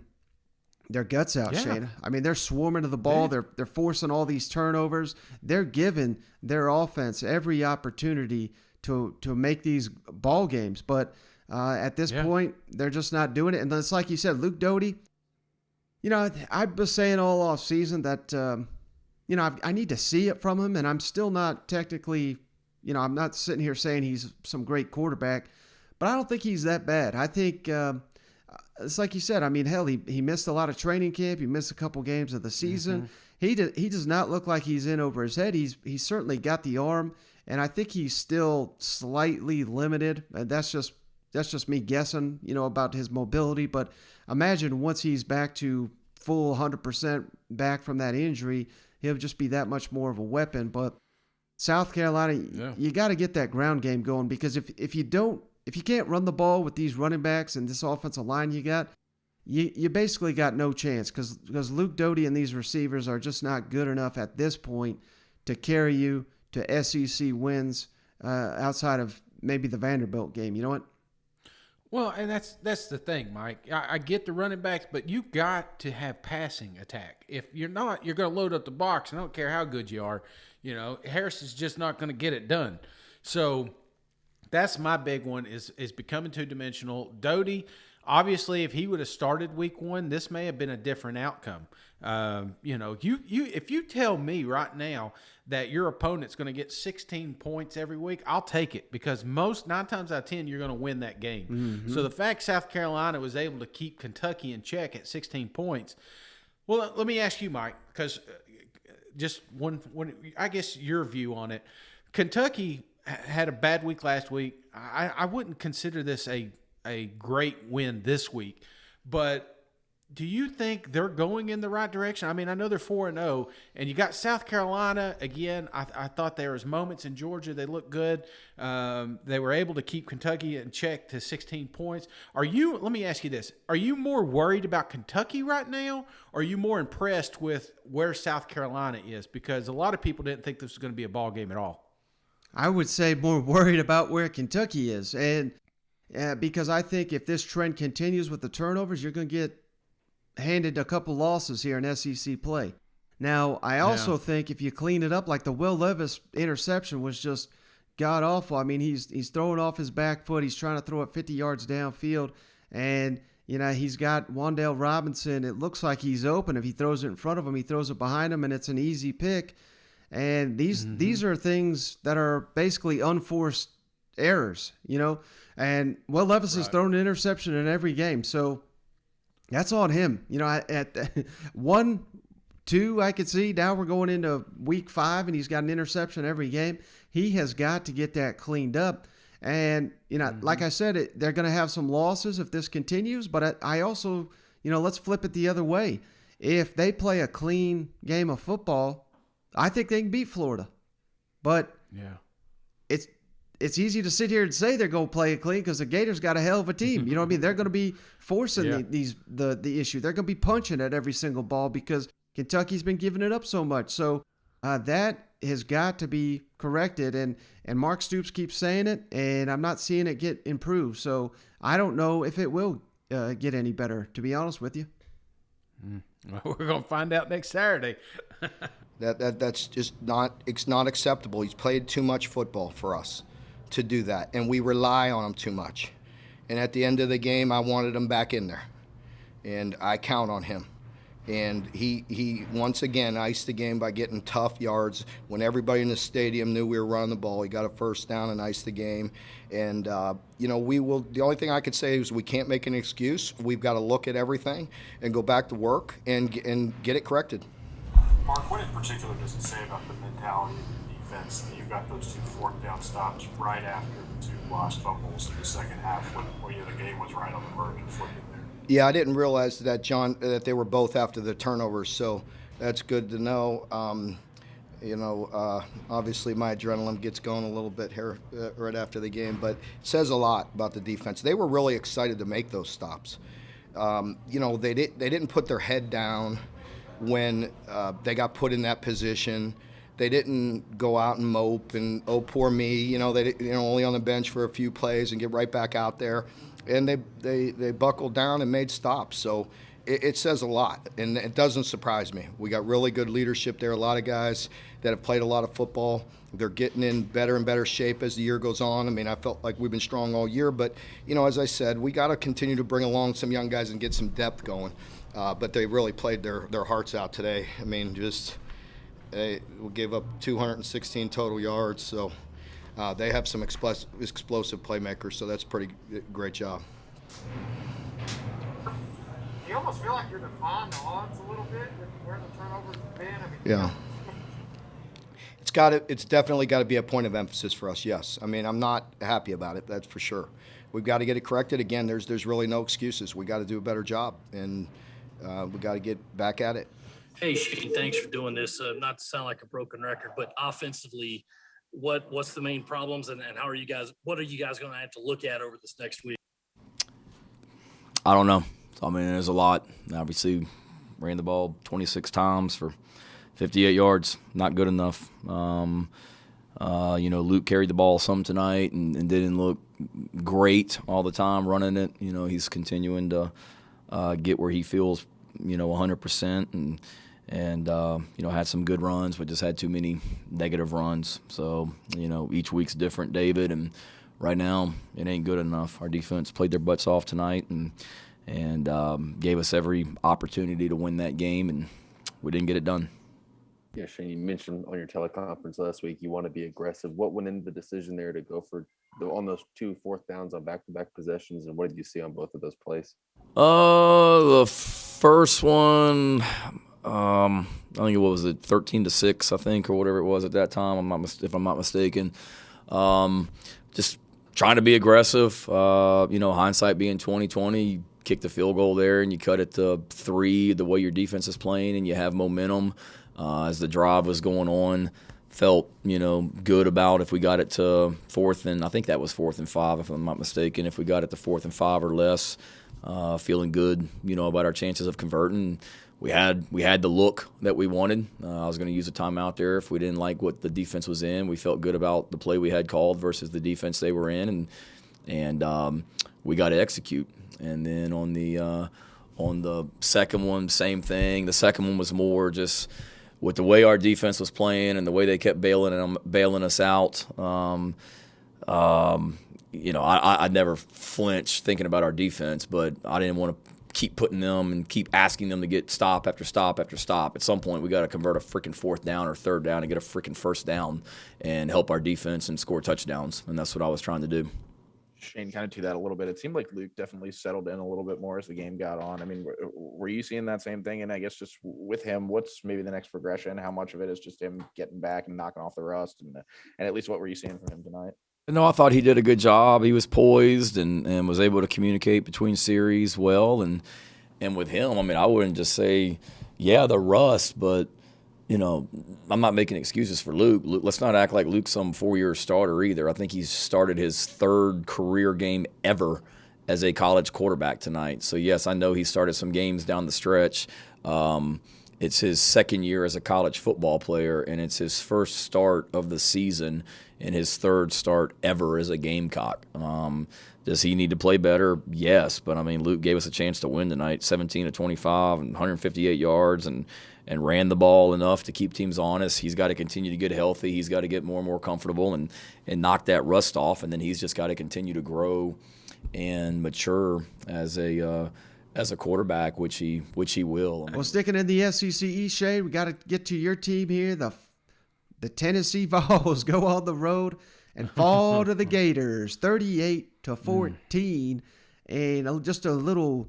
their guts out, Shane. I mean, they're swarming to the ball. They're forcing all these turnovers. They're giving their offense every opportunity to make these ball games. But at this point, they're just not doing it. And it's like you said, Luke Doty, I was saying all off season that, I need to see it from him. And I'm still not technically, I'm not sitting here saying he's some great quarterback, but I don't think he's that bad. I think it's like you said. I mean, hell, he missed a lot of training camp. He missed a couple games of the season. He does not look like he's in over his head. He's certainly got the arm, and I think he's still slightly limited. And that's just me guessing, about his mobility. But imagine once he's back to full 100% back from that injury, he'll just be that much more of a weapon. But South Carolina, you got to get that ground game going, because if you can't run the ball with these running backs and this offensive line you got, you basically got no chance because Luke Doty and these receivers are just not good enough at this point to carry you to SEC wins outside of maybe the Vanderbilt game. You know what? Well, and that's the thing, Mike. I get the running backs, but you got to have passing attack. If you're not, you're going to load up the box. I don't care how good you are. You know, Harris is just not going to get it done. So that's my big one is becoming two-dimensional. Doty, obviously, if he would have started week 1, this may have been a different outcome. You know, if you tell me right now that your opponent's going to get 16 points every week, I'll take it because 9 times out of 10 you're going to win that game. Mm-hmm. So the fact South Carolina was able to keep Kentucky in check at 16 points. Well, let me ask you, Mike, because just one, I guess your view on it. Kentucky had a bad week last week. I wouldn't consider this a great win this week, but do you think they're going in the right direction? I mean, I know they're 4-0, and you got South Carolina again. I thought there was moments in Georgia they looked good. They were able to keep Kentucky in check to 16 points. Let me ask you this: are you more worried about Kentucky right now, or are you more impressed with where South Carolina is? Because a lot of people didn't think this was going to be a ball game at all. I would say more worried about where Kentucky is, and because I think if this trend continues with the turnovers, you're going to get handed a couple losses here in SEC play. Now, I also think if you clean it up, like the Will Levis interception was just god awful. I mean, he's throwing off his back foot. He's trying to throw it 50 yards downfield, and you know he's got Wan'Dale Robinson. It looks like he's open. If he throws it in front of him, he throws it behind him, and it's an easy pick. And these are things that are basically unforced errors, you know. And Will Levis has thrown an interception in every game, so that's on him. You know, at 1, 2, I could see. Now we're going into week 5, and he's got an interception every game. He has got to get that cleaned up. And, you know, like I said, they're going to have some losses if this continues. But I also, you know, let's flip it the other way. If they play a clean game of football, I think they can beat Florida. But it's easy to sit here and say they're going to play it clean because the Gators got a hell of a team. You know what I mean? They're going to be forcing the issue. They're going to be punching at every single ball because Kentucky's been giving it up so much. So that has got to be corrected. And Mark Stoops keeps saying it, and I'm not seeing it get improved. So I don't know if it will get any better, to be honest with you. Well, we're going to find out next Saturday. That's just not acceptable. He's played too much football for us to do that, and we rely on him too much. And at the end of the game, I wanted him back in there, and I count on him. And he once again iced the game by getting tough yards when everybody in the stadium knew we were running the ball. He got a first down and iced the game. And you know, we will. The only thing I could say is we can't make an excuse. We've got to look at everything and go back to work and get it corrected. Mark, what in particular does it say about the mentality of the defense that you got those 2 fourth down stops right after the 2 lost fumbles in the second half when the game was right on the verge of flipping there? Yeah, I didn't realize that, John, that they were both after the turnovers, so that's good to know. You know, obviously my adrenaline gets going a little bit here right after the game, but it says a lot about the defense. They were really excited to make those stops. You know, they didn't put their head down when they got put in that position. They didn't go out and mope and, oh, poor me, you know, only on the bench for a few plays and get right back out there. And they buckled down and made stops. So it says a lot, and it doesn't surprise me. We got really good leadership there, a lot of guys that have played a lot of football. They're getting in better and better shape as the year goes on. I mean, I felt like we've been strong all year, but, you know, as I said, we got to continue to bring along some young guys and get some depth going. But they really played their hearts out today. I mean, we gave up 216 total yards, so they have some explosive playmakers, so that's pretty great job. You almost feel like you're defying the odds a little bit with where the turnovers have been. I mean, Yeah. It's definitely got to be a point of emphasis for us, yes. I mean, I'm not happy about it, that's for sure. We've got to get it corrected. Again, there's really no excuses. We got to do a better job, and we got to get back at it. Hey, Shane, thanks for doing this. Not to sound like a broken record, but offensively, what's the main problems, and what are you guys going to have to look at over this next week? I don't know. So, I mean, there's a lot. Obviously, ran the ball 26 times for 58 yards. Not good enough. Luke carried the ball some tonight and didn't look great all the time running it. He's continuing to get where he feels, 100%. And had some good runs, but just had too many negative runs. So, each week's different, David. And right now, it ain't good enough. Our defense played their butts off tonight and gave us every opportunity to win that game, and we didn't get it done. Yeah, Shane, you mentioned on your teleconference last week you want to be aggressive. What went into the decision there to go for on those 2 4th downs on back-to-back possessions, and what did you see on both of those plays? The first one, I think what was it, 13-6, I think, or whatever it was at that time. If I'm not mistaken. Just trying to be aggressive. Hindsight being 2020, you kick the field goal there and you cut it to 3. The way your defense is playing, and you have momentum. As the drive was going on, felt, good about if we got it to 4th and, I think that was 4th and 5, if I'm not mistaken. If we got it to 4th and 5 or less, feeling good, about our chances of converting. We had the look that we wanted. I was going to use a timeout there if we didn't like what the defense was in. We felt good about the play we had called versus the defense they were in, and we got to execute. And then on the second one, same thing. The second one was more just with the way our defense was playing and the way they kept bailing us out. I never flinched thinking about our defense, but I didn't want to keep putting them and keep asking them to get stop after stop after stop. At some point, we got to convert a freaking 4th down or 3rd down and get a freaking 1st down and help our defense and score touchdowns. And that's what I was trying to do. Shane, kind of to that a little bit. It seemed like Luke definitely settled in a little bit more as the game got on. I mean, were you seeing that same thing? And I guess just with him, what's maybe the next progression? How much of it is just him getting back and knocking off the rust? And at least what were you seeing from him tonight? No, I thought he did a good job. He was poised and was able to communicate between series well. And with him, I mean, I wouldn't just say, yeah, the rust, but, I'm not making excuses for Luke. Let's not act like Luke's some 4-year starter either. I think he's started his 3rd career game ever as a college quarterback tonight. So, yes, I know he started some games down the stretch. It's his 2nd year as a college football player, and it's his 1st start of the season and his 3rd start ever as a Gamecock. Does he need to play better? Yes, but, I mean, Luke gave us a chance to win tonight, 17-25 and 158 yards and ran the ball enough to keep teams honest. He's got to continue to get healthy. He's got to get more and more comfortable and knock that rust off, and then he's just got to continue to grow and mature as a quarterback, which he will. Well, sticking in the SEC East, Shade, we got to get to your team here. The Tennessee Vols go on the road and fall to the Gators, 38-14. And just a little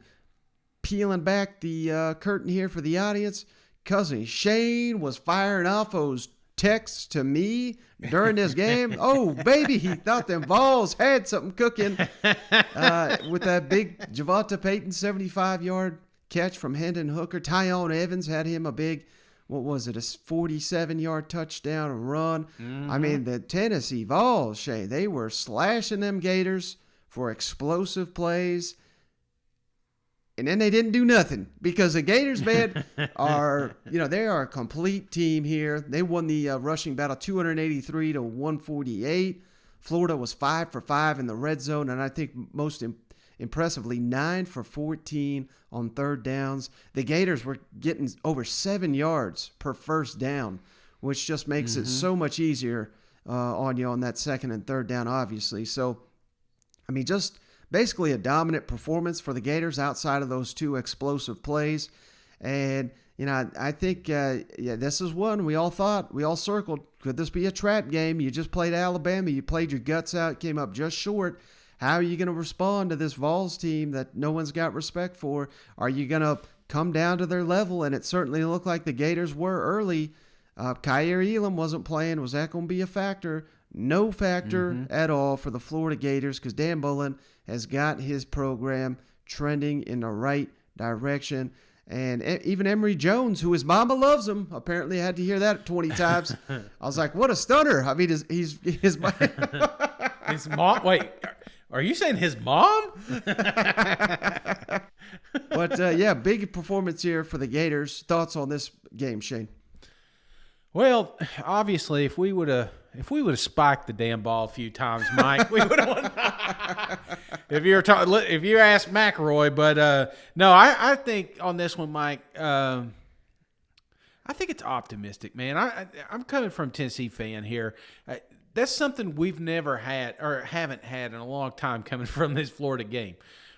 peeling back the curtain here for the audience. Cousin Shane was firing off those texts to me during this game. Oh, baby, he thought them Vols had something cooking with that big Javonte Payton 75-yard catch from Hendon Hooker. Tyon Evans had him a big, a 47-yard touchdown run. I mean, the Tennessee Vols, Shane, they were slashing them Gators for explosive plays. And then they didn't do nothing because the Gators, man, they are a complete team here. They won the rushing battle 283-148. Florida was 5 for 5 in the red zone, and I think most impressively 9 for 14 on 3rd downs. The Gators were getting over 7 yards per 1st down, which just makes it so much easier on you on that 2nd and 3rd down, obviously. So, I mean, just basically a dominant performance for the Gators outside of those 2 explosive plays. And, I think, this is one we all circled. Could this be a trap game? You just played Alabama. You played your guts out, came up just short. How are you going to respond to this Vols team that no one's got respect for? Are you going to come down to their level? And it certainly looked like the Gators were early. Kyer Elam wasn't playing. Was that going to be a factor? No factor at all for the Florida Gators because Dan Mullen has got his program trending in the right direction. And even Emory Jones, who his mama loves him, apparently had to hear that 20 times. I was like, what a stunner. I mean, his mom. His mom. Wait, Are you saying his mom? But yeah, big performance here for the Gators. Thoughts on this game, Shane? Well, obviously, if we would have spiked the damn ball a few times, Mike, we would have won. if you asked McElroy, but no, I think on this one, Mike, I think it's optimistic, man. I'm coming from a Tennessee fan here. That's something we've never had or haven't had in a long time coming from this Florida game.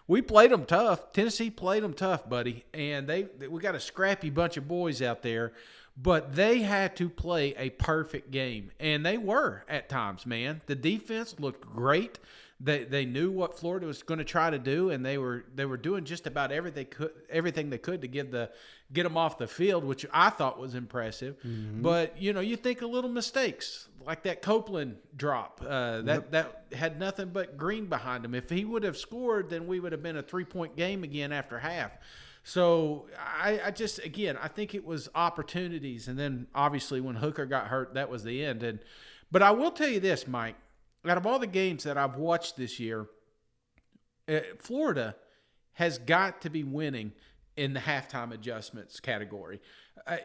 We played them tough. Tennessee played them tough, buddy, and we got a scrappy bunch of boys out there. But they had to play a perfect game, and they were at times, man. The defense looked great. They knew what Florida was going to try to do, and they were doing just about everything they could to get them off the field, which I thought was impressive. Mm-hmm. But you think of little mistakes like that Copeland drop that had nothing but green behind him. If he would have scored, then we would have been a 3-point game again after half. So I think it was opportunities, and then obviously when Hooker got hurt, that was the end. But I will tell you this, Mike, out of all the games that I've watched this year, Florida has got to be winning in the halftime adjustments category.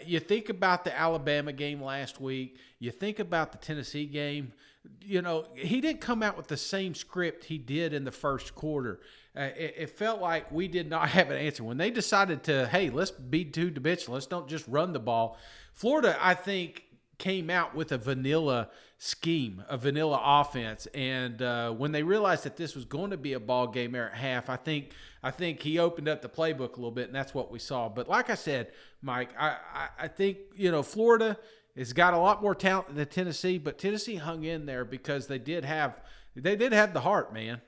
You think about the Alabama game last week. You think about the Tennessee game. He didn't come out with the same script he did in the first quarter. It felt like we did not have an answer. When they decided to, hey, let's be too dimensional, let's don't just run the ball. Florida, I think, came out with a vanilla scheme, a vanilla offense. And when they realized that this was going to be a ball game there at half, I think he opened up the playbook a little bit, and that's what we saw. But like I said, Mike, I think, Florida has got a lot more talent than Tennessee, but Tennessee hung in there because they did have the heart, man.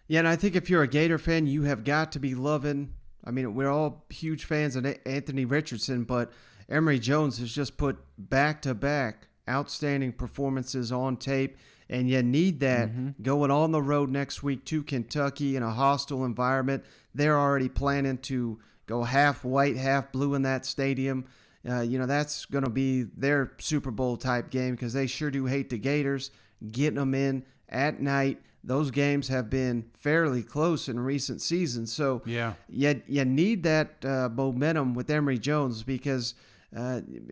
Yeah, and I think if you're a Gator fan, you have got to be loving. I mean, we're all huge fans of Anthony Richardson, but Emory Jones has just put back-to-back outstanding performances on tape, and you need that going on the road next week to Kentucky in a hostile environment. They're already planning to go half white, half blue in that stadium. That's going to be their Super Bowl type game because they sure do hate the Gators. Getting them in at night. Those games have been fairly close in recent seasons. So you need that momentum with Emory Jones because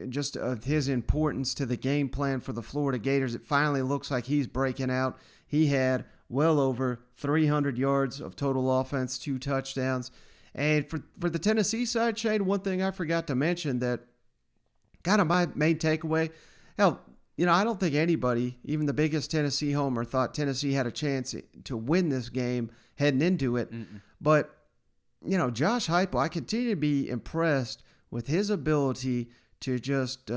just of his importance to the game plan for the Florida Gators, it finally looks like he's breaking out. He had well over 300 yards of total offense, 2 touchdowns. And for the Tennessee side, Shane, one thing I forgot to mention that kind of my main takeaway, hell, I don't think anybody, even the biggest Tennessee homer, thought Tennessee had a chance to win this game heading into it. Mm-mm. But, Josh Heupel, I continue to be impressed with his ability to just,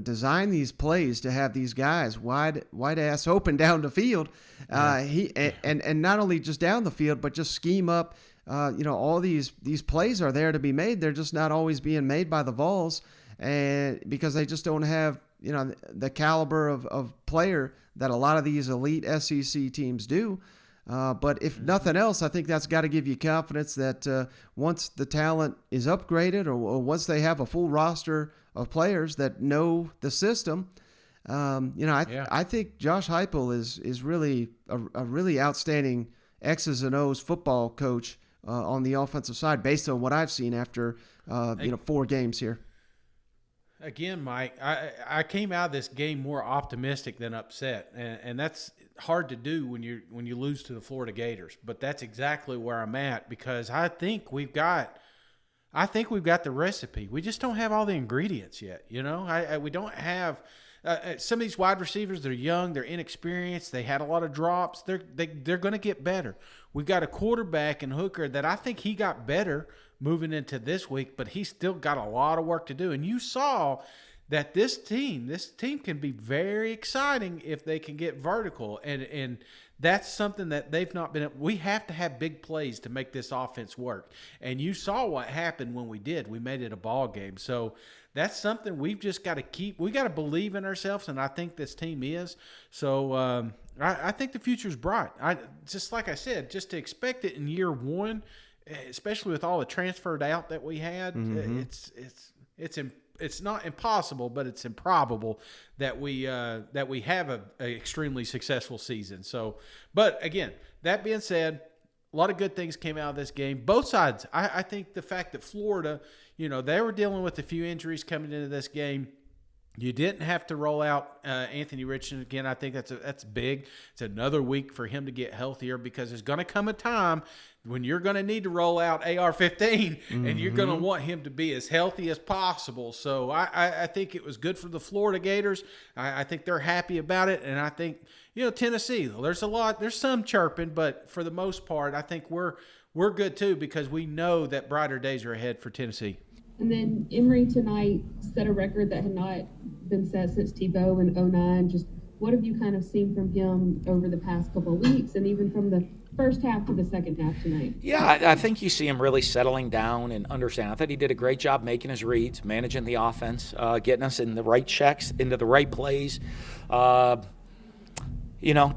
design these plays to have these guys wide ass open down the field. And not only just down the field, but just scheme up. All these plays are there to be made. They're just not always being made by the Vols, and because they just don't have the caliber of player that a lot of these elite SEC teams do. But if nothing else, I think that's got to give you confidence that once the talent is upgraded or once they have a full roster of players that know the system, I think Josh Heupel is really a really outstanding X's and O's football coach on the offensive side based on what I've seen after 4 games here. Again, Mike, I came out of this game more optimistic than upset, and that's hard to do when you lose to the Florida Gators. But that's exactly where I'm at because I think we've got the recipe. We just don't have all the ingredients yet. We don't have some of these wide receivers. They're young, they're inexperienced. They had a lot of drops. They're going to get better. We've got a quarterback in Hooker that I think he got better moving into this week, but he's still got a lot of work to do. And you saw that this team can be very exciting if they can get vertical. And that's something that they've not been – we have to have big plays to make this offense work. And you saw what happened when we did. We made it a ball game. So that's something we've just got to keep – we got to believe in ourselves, and I think this team is. So I think the future's bright. Just like I said, just to expect it in year one – especially with all the transferred out that we had, it's it's not impossible, but it's improbable that we have a extremely successful season. So, but again, that being said, a lot of good things came out of this game. Both sides. I think the fact that Florida, they were dealing with a few injuries coming into this game. You didn't have to roll out Anthony Richardson again. I think that's big. It's another week for him to get healthier, because there's going to come a time when you're going to need to roll out AR-15, and you're going to want him to be as healthy as possible. So I think it was good for the Florida Gators. I think they're happy about it, and I think Tennessee. There's some chirping, but for the most part, I think we're good too, because we know that brighter days are ahead for Tennessee. And then Emory tonight set a record that had not been set since Tebow in 2009. Just what have you kind of seen from him over the past couple of weeks, and even from the first half to the second half tonight? Yeah, I think you see him really settling down and understand. I thought he did a great job making his reads, managing the offense, getting us in the right checks, into the right plays.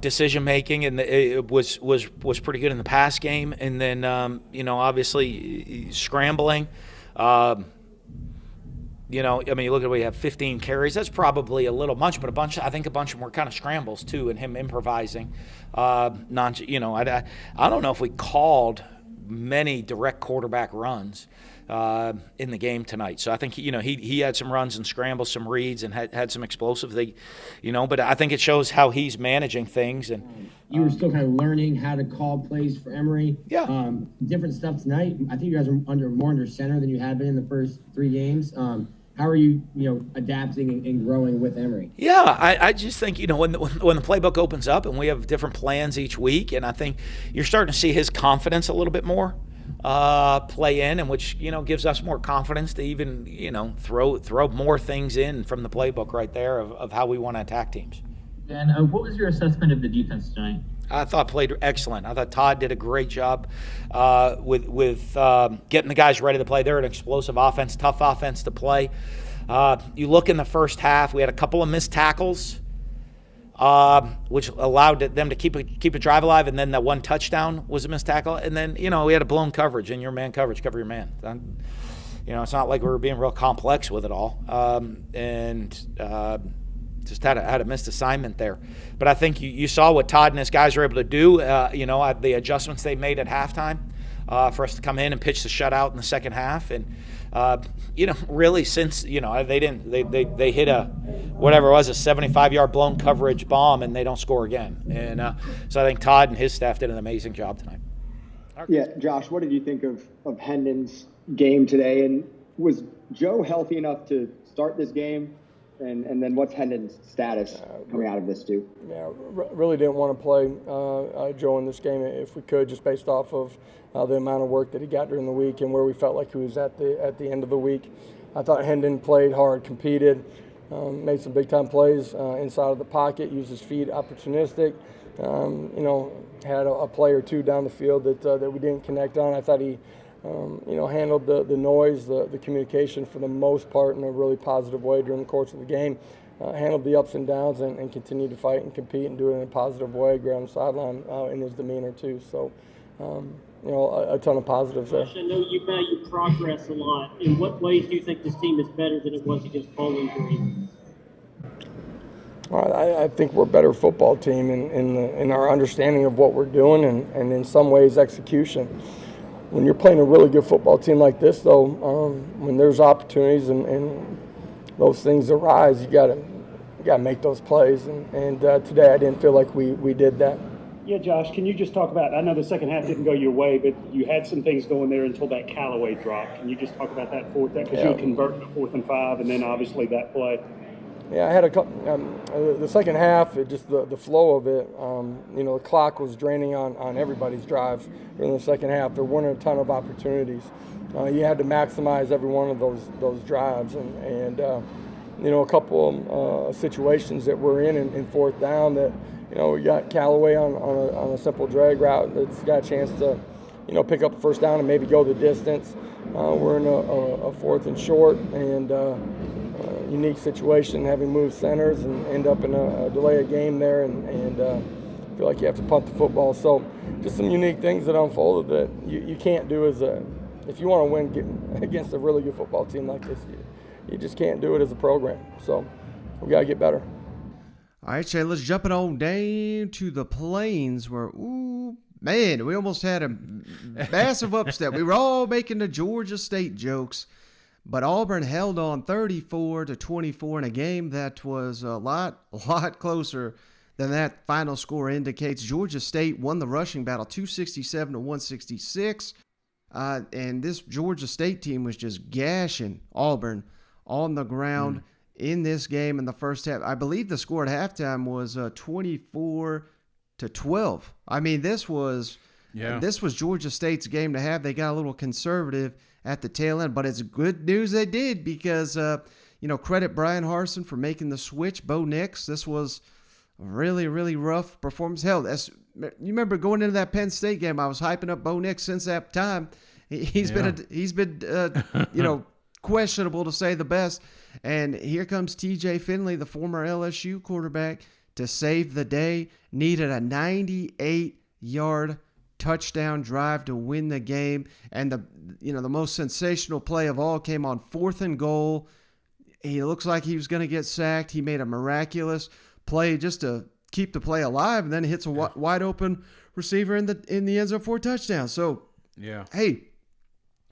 Decision making, and it was pretty good in the pass game. And then obviously scrambling. You look at we have 15 carries. That's probably a little much, but I think a bunch of them were kind of scrambles too, and him improvising. I don't know if we called many direct quarterback runs in the game tonight. So I think he had some runs and scrambles, some reads, and had some explosive. But I think it shows how he's managing things. And you were still kind of learning how to call plays for Emory. Yeah. Different stuff tonight. I think you guys are more under center than you had been in the first 3 games. How are you, adapting and growing with Emory? Yeah, I just think, when the playbook opens up and we have different plans each week, and I think you're starting to see his confidence a little bit more play in, and which, gives us more confidence to even, throw more things in from the playbook right there of how we want to attack teams. And what was your assessment of the defense tonight? I thought played excellent. I thought Todd did a great job with getting the guys ready to play. They're an explosive offense, tough offense to play. You look in the first half, we had a couple of missed tackles, which allowed them to keep a drive alive, and then that one touchdown was a missed tackle. And then, we had a blown coverage, and your man coverage, cover your man. It's not like we were being real complex with it all. Just had a missed assignment there. But I think you saw what Todd and his guys were able to do, the adjustments they made at halftime for us to come in and pitch the shutout in the second half. And, really since, they hit a 75-yard blown coverage bomb, and they don't score again. And so I think Todd and his staff did an amazing job tonight. Yeah, Josh, what did you think of Hendon's game today? And was Joe healthy enough to start this game? And then what's Hendon's status coming out of this too? Yeah, really didn't want to play Joe in this game if we could, just based off of the amount of work that he got during the week and where we felt like he was at the end of the week. I thought Hendon played hard, competed, made some big-time plays inside of the pocket, used his feet opportunistic. Had a play or two down the field that we didn't connect on. I thought he handled the noise, the communication for the most part in a really positive way during the course of the game. Handled the ups and downs and continued to fight and compete and do it in a positive way, ground sideline in his demeanor too. So, a ton of positives there. I know you value progress a lot. In what ways do you think this team is better than it was against Bowling Green? I think we're a better football team in our understanding of what we're doing and in some ways execution. When you're playing a really good football team like this, though, when there's opportunities and those things arise, you gotta make those plays. And today I didn't feel like we did that. Yeah, Josh, can you just talk about, I know the second half didn't go your way, but you had some things going there until that Callaway drop. Can you just talk about that because you had converted to 4th and 5, and then obviously that play? Yeah, I had a couple. The second half, just the flow of it. The clock was draining on everybody's drives during the second half. There weren't a ton of opportunities. You had to maximize every one of those drives, and a couple of situations that we're in 4th down that we got Callaway on a simple drag route that's got a chance to pick up the first down and maybe go the distance. We're in a 4th and short and. Unique situation, having moved centers and end up in a delay of game there and feel like you have to punt the football. So just some unique things that unfolded that you can't do if you want to win against a really good football team like this. You just can't do it as a program. So we got to get better. All right, Shane, let's jump it on down to the Plains where, ooh, man, we almost had a massive upset. We were all making the Georgia State jokes, but Auburn held on 34-24 in a game that was a lot closer than that final score indicates. Georgia State won the rushing battle 267-166, and this Georgia State team was just gashing Auburn on the ground in this game in the first half. I believe the score at halftime was 24-12. I mean, this was Georgia State's game to have. They got a little conservative at the tail end, but it's good news they did because, credit Brian Harsin for making the switch. Bo Nix, this was a really, really rough performance. Hell, you remember going into that Penn State game, I was hyping up Bo Nix since that time. He's been questionable to say the best. And here comes TJ Finley, the former LSU quarterback, to save the day. Needed a 98-yard touchdown drive to win the game. And the most sensational play of all came on 4th and goal. He looks like he was going to get sacked. He made a miraculous play just to keep the play alive, and then hits a wide open receiver in the end zone for a touchdown. So, hey,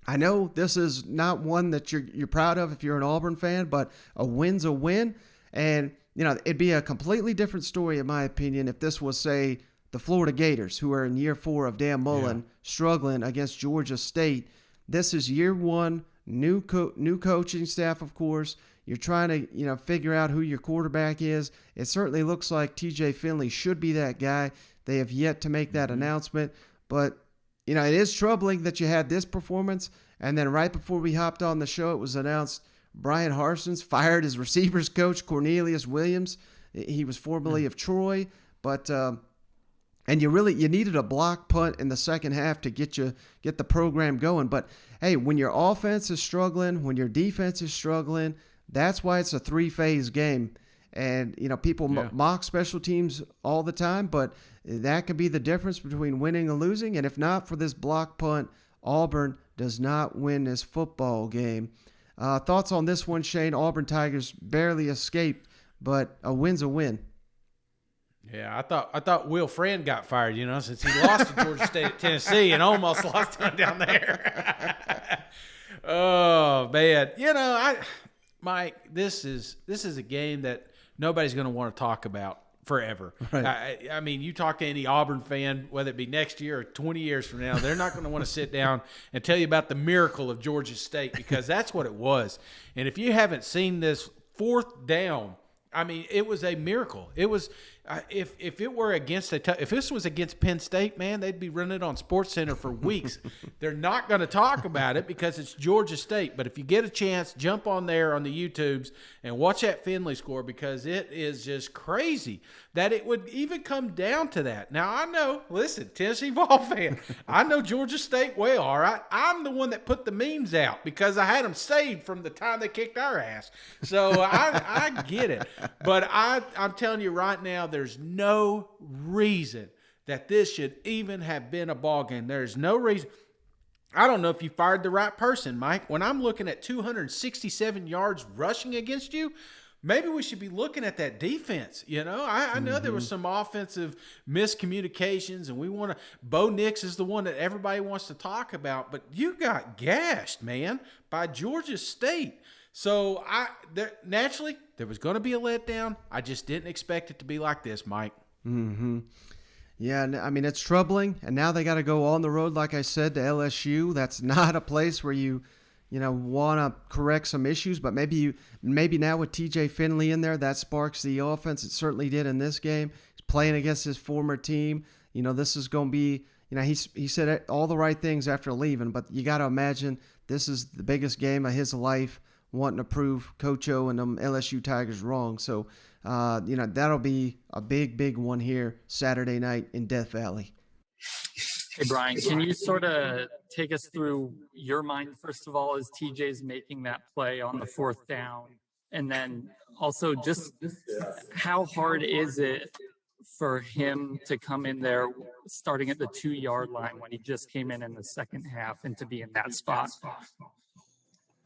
I know this is not one that you're proud of if you're an Auburn fan, but a win's a win. And, it'd be a completely different story, in my opinion, if this was, say, the Florida Gators, who are in year 4 of Dan Mullen, struggling against Georgia State. This is year 1, new coaching staff, of course. You're trying to, figure out who your quarterback is. It certainly looks like TJ Finley should be that guy. They have yet to make that announcement, but it is troubling that you had this performance, and then right before we hopped on the show, it was announced Brian Harsin's fired his receivers coach, Cornelius Williams. He was formerly of Troy, but and you needed a block punt in the second half to get the program going. But hey, when your offense is struggling, when your defense is struggling, that's why it's a 3-phase game. And, people mock special teams all the time, but that could be the difference between winning and losing. And if not for this block punt, Auburn does not win this football game. Thoughts on this one, Shane? Auburn Tigers barely escaped, but a win's a win. Yeah, I thought Will Friend got fired, since he lost to Georgia State at Tennessee and almost lost him down there. Oh, man. Mike, this is a game that nobody's going to want to talk about forever. Right. I mean, you talk to any Auburn fan, whether it be next year or 20 years from now, they're not going to want to sit down and tell you about the miracle of Georgia State, because that's what it was. And if you haven't seen this 4th down, I mean, it was a miracle. It was if it were against if this was against Penn State, man, they'd be running it on SportsCenter for weeks. They're not going to talk about it because it's Georgia State. But if you get a chance, jump on there on the YouTubes and watch that Finley score, because it is just crazy that it would even come down to that. Now, I know, listen, Tennessee ball fan, I know Georgia State well, all right? I'm the one that put the memes out because I had them saved from the time they kicked our ass. So I get it. But I'm telling you right now, there's no reason that this should even have been a ball game. There's no reason. I don't know if you fired the right person, Mike. When I'm looking at 267 yards rushing against you, maybe we should be looking at that defense. I know there was some offensive miscommunications, and Bo Nix is the one that everybody wants to talk about, but you got gashed, man, by Georgia State. So naturally, there was going to be a letdown. I just didn't expect it to be like this, Mike. Mm-hmm. Yeah, I mean, it's troubling. And now they got to go on the road, like I said, to LSU. That's not a place where you want to correct some issues. But maybe now with TJ Finley in there, that sparks the offense. It certainly did in this game. He's playing against his former team. This is going to be, he said all the right things after leaving. But you got to imagine this is the biggest game of his life, wanting to prove Coach O and them LSU Tigers wrong. So, that'll be a big, big one here Saturday night in Death Valley. Hey, Brian, can you sort of take us through your mind, first of all, as TJ's making that play on the 4th down? And then also just how hard is it for him to come in there starting at the 2-yard line when he just came in the second half and to be in that spot?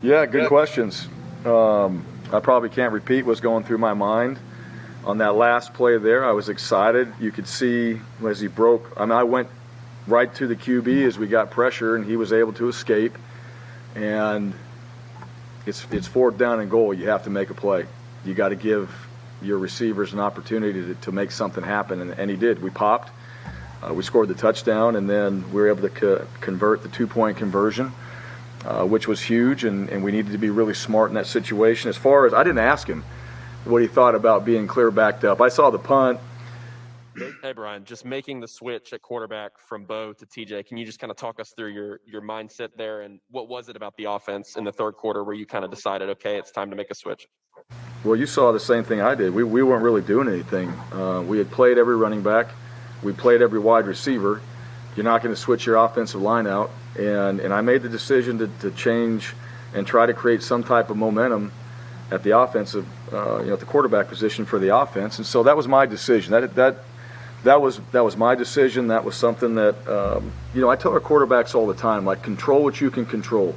Yeah, good questions. I probably can't repeat what's going through my mind. On that last play there, I was excited. You could see as he broke. I mean, I went right to the QB as we got pressure, and he was able to escape. And it's 4th down and goal. You have to make a play. You got to give your receivers an opportunity to make something happen, and he did. We popped. We scored the touchdown, and then we were able to convert the 2-point conversion, which was huge, and we needed to be really smart in that situation. As far as, I didn't ask him what he thought about being clear backed up. I saw the punt. Hey, Brian, just making the switch at quarterback from Bo to TJ, can you just kind of talk us through your mindset there, and what was it about the offense in the third quarter where you kind of decided, okay, it's time to make a switch? Well, you saw the same thing I did. We weren't really doing anything. We had played every running back. We played every wide receiver. You're not going to switch your offensive line out. And I made the decision to change and try to create some type of momentum at the offensive, at the quarterback position for the offense. And so that was my decision. That was my decision. That was something that, I tell our quarterbacks all the time, like, control what you can control.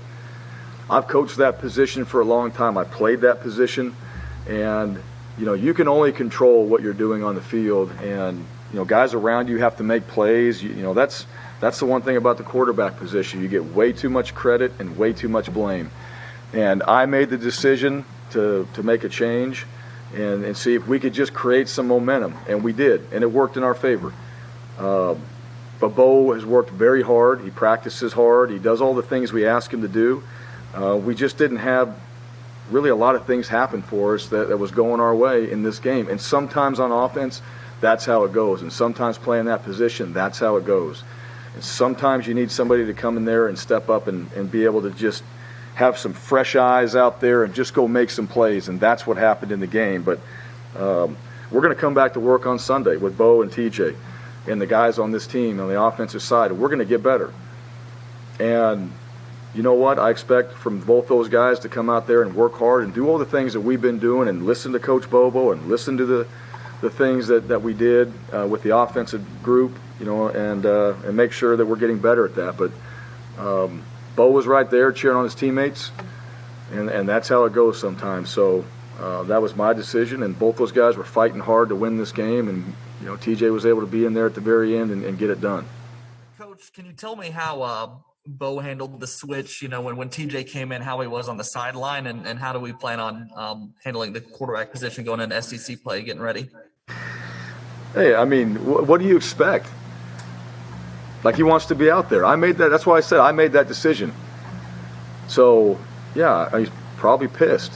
I've coached that position for a long time. I played that position. And, you can only control what you're doing on the field. And, guys around you have to make plays. That's the one thing about the quarterback position. You get way too much credit and way too much blame. And I made the decision to make a change and see if we could just create some momentum. And we did, and it worked in our favor. But Bo has worked very hard. He practices hard. He does all the things we ask him to do. We just didn't have really a lot of things happen for us that was going our way in this game. And sometimes on offense, that's how it goes. And sometimes playing that position, that's how it goes. And sometimes you need somebody to come in there and step up and be able to just have some fresh eyes out there and just go make some plays. And that's what happened in the game. But we're going to come back to work on Sunday with Bo and TJ and the guys on this team on the offensive side. We're going to get better. And you know what? I expect from both those guys to come out there and work hard and do all the things that we've been doing and listen to Coach Bobo and listen to the things that we did with the offensive group, and make sure that we're getting better at that. But Bo was right there cheering on his teammates, and that's how it goes sometimes. So that was my decision, and both those guys were fighting hard to win this game, and TJ was able to be in there at the very end and get it done. Coach, can you tell me how Bo handled the switch, when TJ came in, how he was on the sideline, and how do we plan on handling the quarterback position going into SEC play, getting ready? Hey, I mean, what do you expect? Like, he wants to be out there. That's why I said I made that decision. So, yeah, he's probably pissed,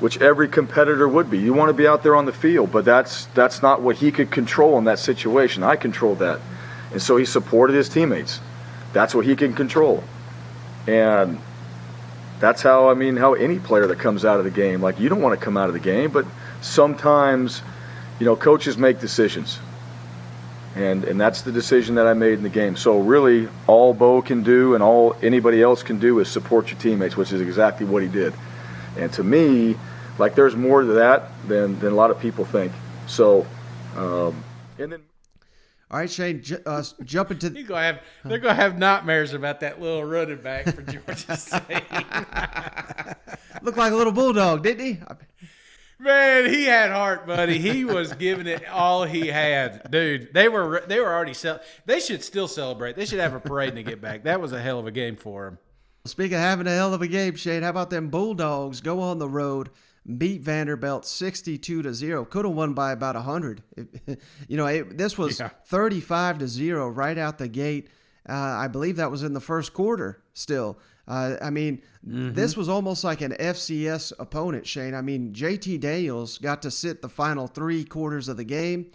which every competitor would be. You want to be out there on the field, but that's not what he could control in that situation. I controlled that. And so he supported his teammates. That's what he can control. And that's how any player that comes out of the game, like, you don't want to come out of the game, but sometimes, coaches make decisions. And that's the decision that I made in the game. So really, all Bo can do and all anybody else can do is support your teammates, which is exactly what he did. And to me, like, there's more to that than a lot of people think. So, and then. All right, Shane, jump into they're gonna have nightmares about that little running back for Georgia State. Looked like a little bulldog, didn't he? Man, he had heart, buddy. He was giving it all he had, dude. They were already they should still celebrate. They should have a parade to get back. That was a hell of a game for him. Speaking of having a hell of a game, Shane, how about them Bulldogs go on the road, beat Vanderbilt 62-0. Could have won by about 100. This was 35-0 right out the gate. I believe that was in the first quarter still. This was almost like an FCS opponent, Shane. JT Daniels got to sit the final 3 quarters of the game.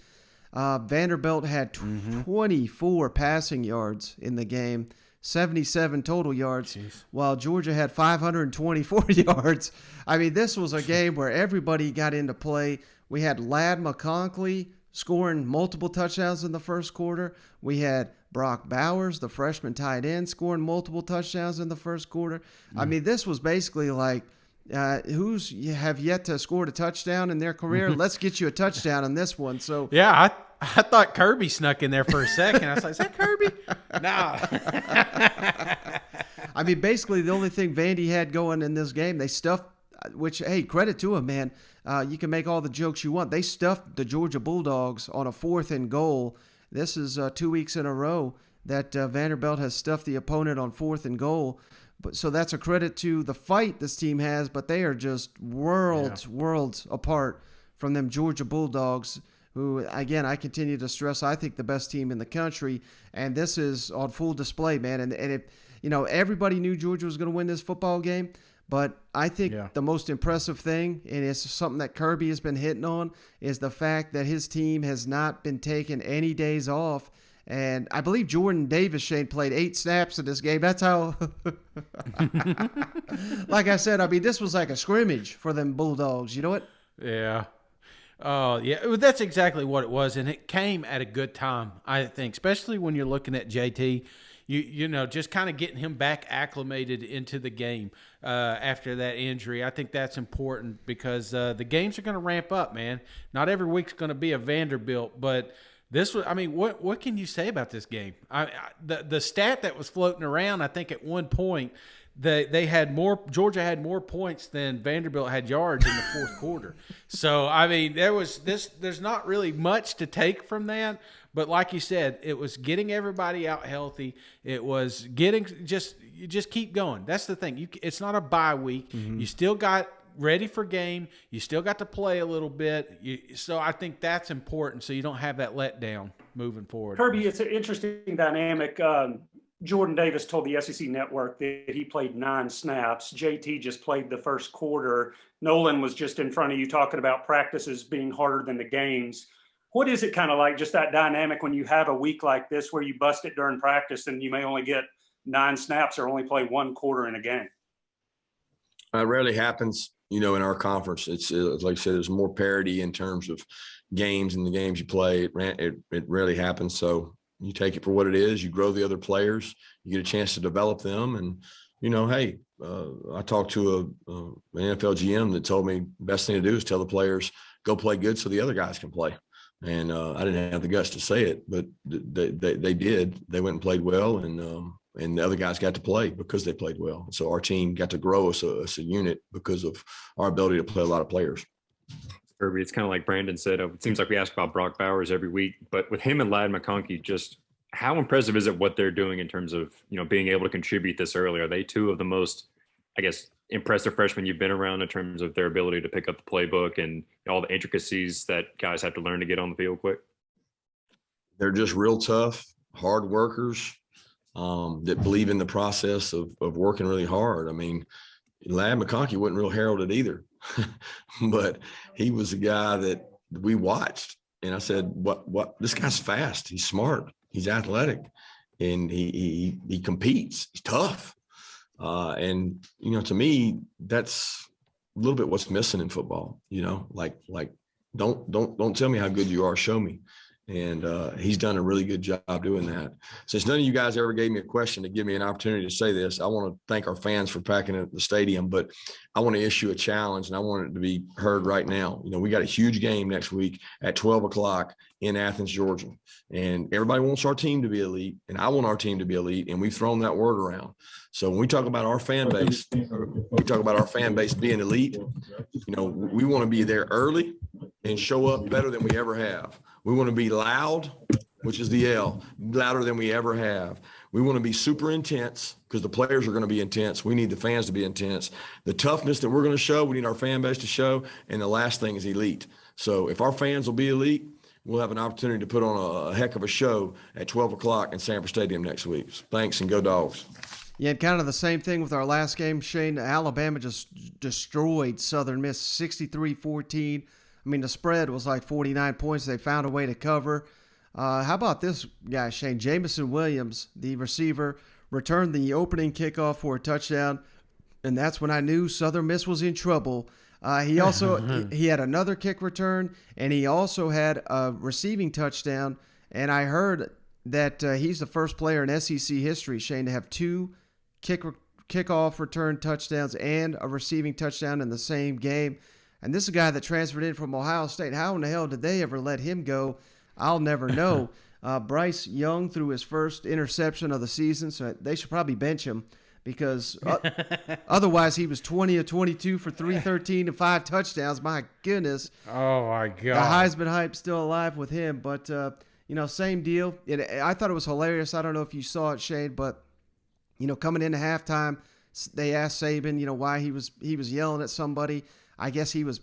Vanderbilt had 24 passing yards in the game, 77 total yards, while Georgia had 524 yards. This was a game where everybody got into play. We had Ladd McConkey scoring multiple touchdowns in the first quarter. We had Brock Bowers, the freshman tight end, scoring multiple touchdowns in the first quarter. This was basically like, who's have yet to score a touchdown in their career? Let's get you a touchdown in this one. So yeah, I thought Kirby snuck in there for a second. I was like, is that Kirby? No. I mean, basically the only thing Vandy had going in this game, they stuffed, which, hey, credit to them, man. You can make all the jokes you want. They stuffed the Georgia Bulldogs on a 4th and goal. This is 2 weeks in a row that Vanderbilt has stuffed the opponent on 4th and goal. But so that's a credit to the fight this team has, but they are just worlds apart from them Georgia Bulldogs, who, again, I continue to stress, I think the best team in the country, and this is on full display, man. And if, everybody knew Georgia was going to win this football game, but I think the most impressive thing, and it's something that Kirby has been hitting on, is the fact that his team has not been taking any days off. And I believe Jordan Davis, Shane, played 8 snaps in this game. That's how, like I said, I mean, this was like a scrimmage for them Bulldogs. You know what? Yeah. Oh, yeah. Well, that's exactly what it was. And it came at a good time, I think, especially when you're looking at JT. Just kind of getting him back acclimated into the game after that injury. I think that's important because the games are going to ramp up, man. Not every week's going to be a Vanderbilt, but this was, I mean, what can you say about this game? The stat that was floating around, I think at one point, Georgia had more points than Vanderbilt had yards in the fourth quarter. So, I mean, there's not really much to take from that. But like you said, it was getting everybody out healthy. It was getting you just keep going. That's the thing. It's not a bye week. Mm-hmm. You still got ready for game. You still got to play a little bit. So I think that's important so you don't have that letdown moving forward. Kirby, it's an interesting dynamic. Jordan Davis told the SEC Network that he played 9 snaps. JT just played the first quarter. Nolan was just in front of you talking about practices being harder than the games. What is it kind of like, just that dynamic when you have a week like this where you bust it during practice and you may only get 9 snaps or only play 1 quarter in a game? It rarely happens, in our conference. It's like I said, there's more parity in terms of games and the games you play. It rarely happens. So you take it for what it is. You grow the other players. You get a chance to develop them. And, hey, I talked to an NFL GM that told me the best thing to do is tell the players, go play good so the other guys can play. And I didn't have the guts to say it, but they did. They went and played well, and the other guys got to play because they played well. So our team got to grow as a unit because of our ability to play a lot of players. Kirby, it's kind of like Brandon said. It seems like we ask about Brock Bowers every week, but with him and Ladd McConkey, just how impressive is it what they're doing in terms of being able to contribute this early? Are they 2 of the most, I guess, impressive freshmen you've been around in terms of their ability to pick up the playbook and all the intricacies that guys have to learn to get on the field quick? They're just real tough, hard workers that believe in the process of working really hard. I mean, Ladd McConkey wasn't real heralded either, but he was a guy that we watched. And I said, what, this guy's fast. He's smart. He's athletic, and he competes. He's tough. And, to me, that's a little bit what's missing in football, like don't tell me how good you are. Show me. And he's done a really good job doing that. Since none of you guys ever gave me a question to give me an opportunity to say this, I want to thank our fans for packing at the stadium, but I want to issue a challenge, and I want it to be heard right now. We got a huge game next week at 12 o'clock in Athens, Georgia, and everybody wants our team to be elite, and I want our team to be elite, and we've thrown that word around. So when we talk about our fan base, being elite, we want to be there early and show up better than we ever have. We want to be loud, which is the L, louder than we ever have. We want to be super intense because the players are going to be intense. We need the fans to be intense. The toughness that we're going to show, we need our fan base to show. And the last thing is elite. So if our fans will be elite, we'll have an opportunity to put on a heck of a show at 12 o'clock in Sanford Stadium next week. Thanks, and go Dogs. Yeah, kind of the same thing with our last game, Shane. Alabama just destroyed Southern Miss 63-14. I mean, the spread was like 49 points. They found a way to cover. How about this guy, Shane? Jamison Williams, the receiver, returned the opening kickoff for a touchdown, and that's when I knew Southern Miss was in trouble. He also he had another kick return, and he also had a receiving touchdown. And I heard that he's the first player in SEC history, Shane, to have 2 kickoff return touchdowns and a receiving touchdown in the same game. And this is a guy that transferred in from Ohio State. How in the hell did they ever let him go? I'll never know. Bryce Young threw his first interception of the season, so they should probably bench him because otherwise he was 20 of 22 for 313 and 5 touchdowns. My goodness. Oh, my God. The Heisman hype still alive with him. But, same deal. I thought it was hilarious. I don't know if you saw it, Shane, but, coming into halftime, they asked Saban, why he was yelling at somebody. I guess he was,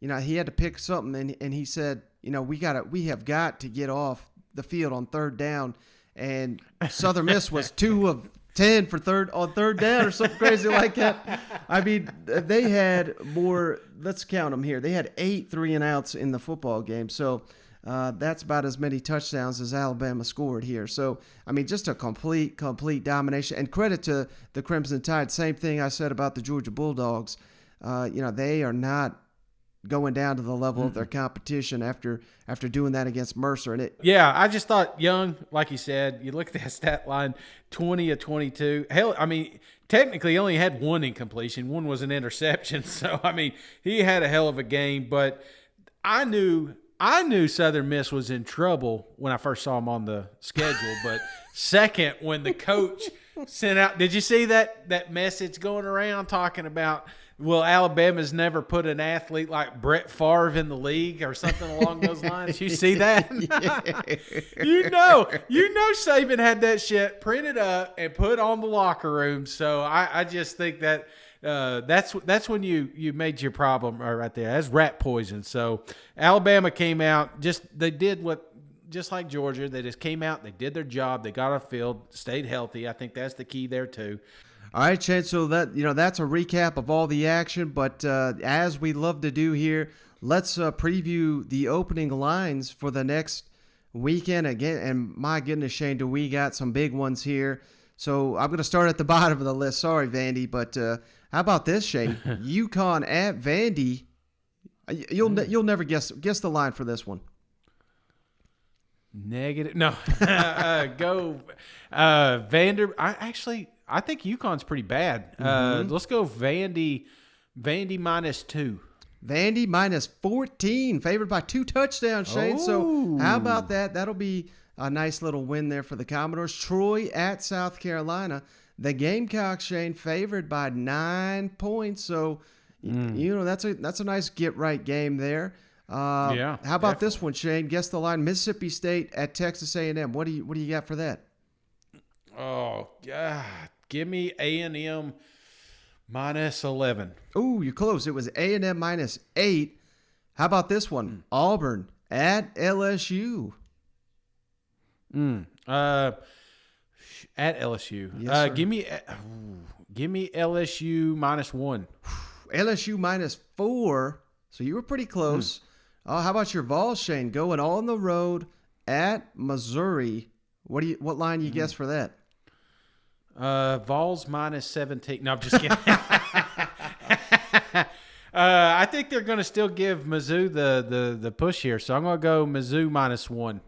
he had to pick something, and he said, we have got to get off the field on third down. And Southern Miss was 2 of 10 for third down or something crazy like that. I mean, they had more. Let's count them here. They had 8 3-and-outs in the football game. So that's about as many touchdowns as Alabama scored here. So, I mean, just a complete domination. And credit to the Crimson Tide. Same thing I said about the Georgia Bulldogs. They are not going down to the level of their competition after doing that against Mercer. And I just thought Young, like you said, you look at that stat line, 20 of 22. Hell, I mean, technically he only had 1 incompletion. 1 was an interception. So, I mean, he had a hell of a game. But I knew Southern Miss was in trouble when I first saw him on the schedule. But second, when the coach sent out – did you see that message going around talking about – well, Alabama's never put an athlete like Brett Favre in the league or something along those lines. You see that? you know Saban had that shit printed up and put on the locker room. So I just think that that's when you made your problem right there. That's rat poison. So Alabama came out, they did just like Georgia. They just came out, they did their job, they got off field, stayed healthy. I think that's the key there too. All right, Chad, so that's a recap of all the action, but as we love to do here, let's preview the opening lines for the next weekend again. And my goodness, Shane, do we got some big ones here. So I'm going to start at the bottom of the list. Sorry, Vandy, but how about this, Shane? UConn at Vandy. You'll never guess the line for this one. Negative. No. Go Vander. I think UConn's pretty bad. Let's go Vandy -2. Vandy -14, favored by 2 touchdowns, Shane. So how about that? That'll be a nice little win there for the Commodores. Troy at South Carolina. The Gamecocks, Shane, favored by 9 points. So that's a nice get right game there. How about this one, Shane? Guess the line. Mississippi State at Texas A&M. What do you got for that? Oh, God. Give me A&M -11. Ooh, you're close. It was A&M -8. How about this one? Auburn at LSU. At LSU. Yes, give me LSU -1. LSU -4. So you were pretty close. How about your Vols, Shane? Going on the road at Missouri. What line you guess for that? Vols -17. No, I'm just kidding. I think they're going to still give Mizzou the push here, so I'm going to go Mizzou -1.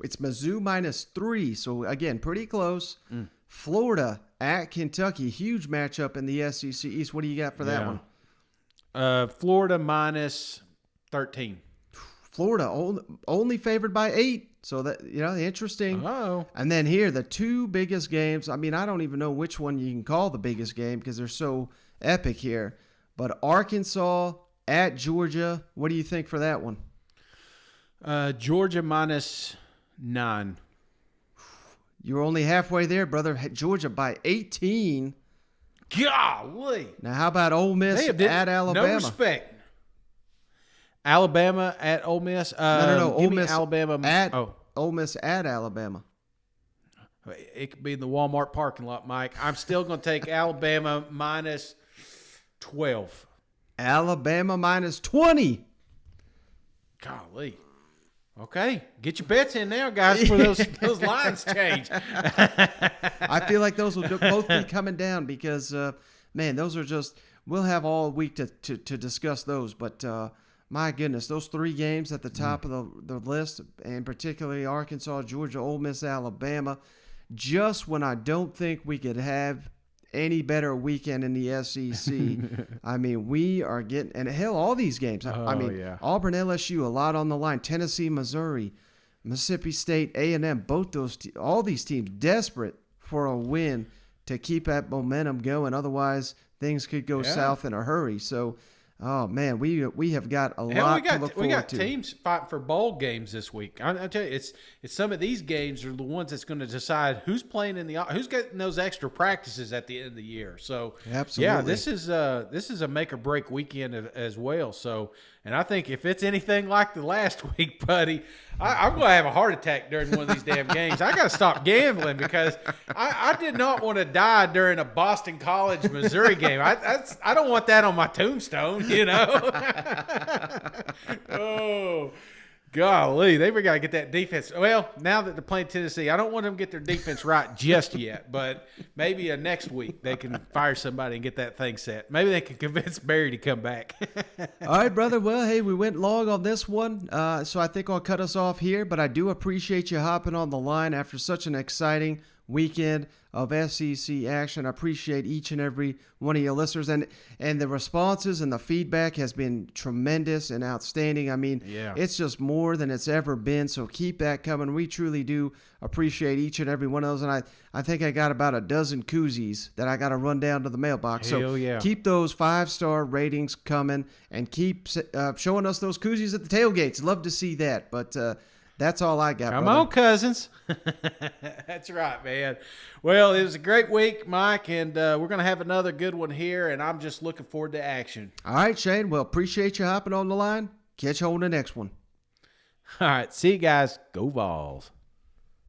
It's Mizzou -3, so again, pretty close. Florida at Kentucky, huge matchup in the SEC East. What do you got for that one? Florida -13. Florida only favored by 8. So that interesting. Oh. And then here, the 2 biggest games. I mean, I don't even know which one you can call the biggest game because they're so epic here. But Arkansas at Georgia. What do you think for that one? Georgia -9. You're only halfway there, brother. Georgia by 18. Golly. Now, how about Ole Miss at Alabama? No respect. Alabama at Ole Miss. No. Ole Miss Alabama at Ole Miss at Alabama. It could be in the Walmart parking lot, Mike. I'm still going to take Alabama -12. Alabama -20. Golly. Okay, get your bets in now, guys, for those lines change. I feel like those will both be coming down because, those are just. We'll have all week to discuss those, but. My goodness, those 3 games at the top of the list, and particularly Arkansas, Georgia, Ole Miss, Alabama, just when I don't think we could have any better weekend in the SEC. I mean, we are getting – and hell, all these games. Auburn, LSU, a lot on the line. Tennessee, Missouri, Mississippi State, A&M, all these teams desperate for a win to keep that momentum going. Otherwise, things could go south in a hurry. So, oh man, we have got a lot to look forward to. We got teams fighting for bowl games this week. I tell you, it's some of these games are the ones that's going to decide who's playing who's getting those extra practices at the end of the year. So absolutely, yeah, this is a make or break weekend as well. So, and I think if it's anything like the last week, buddy, I'm going to have a heart attack during one of these damn games. I got to stop gambling because I did not want to die during a Boston College Missouri game. I don't want that on my tombstone, you know. Oh, golly, they got to get that defense. Well, now that they're playing Tennessee, I don't want them to get their defense right just yet, but maybe next week they can fire somebody and get that thing set. Maybe they can convince Barry to come back. All right, brother. Well, hey, we went long on this one, so I think I'll cut us off here, but I do appreciate you hopping on the line after such an exciting weekend of SEC action. I appreciate each and every one of your listeners, and the responses and the feedback has been tremendous and outstanding. I mean, it's just more than it's ever been, so keep that coming. We truly do appreciate each and every one of those, and I think I got about a dozen koozies that I got to run down to the mailbox. Hell yeah. Keep those 5-star ratings coming, and keep showing us those koozies at the tailgates. Love to see that, but that's all I got. Come brother. on, cousins. That's right, man. Well, it was a great week, Mike, and we're going to have another good one here, and I'm just looking forward to action. All right, Shane. Well, appreciate you hopping on the line. Catch you on the next one. All right. See you guys. Go Vols.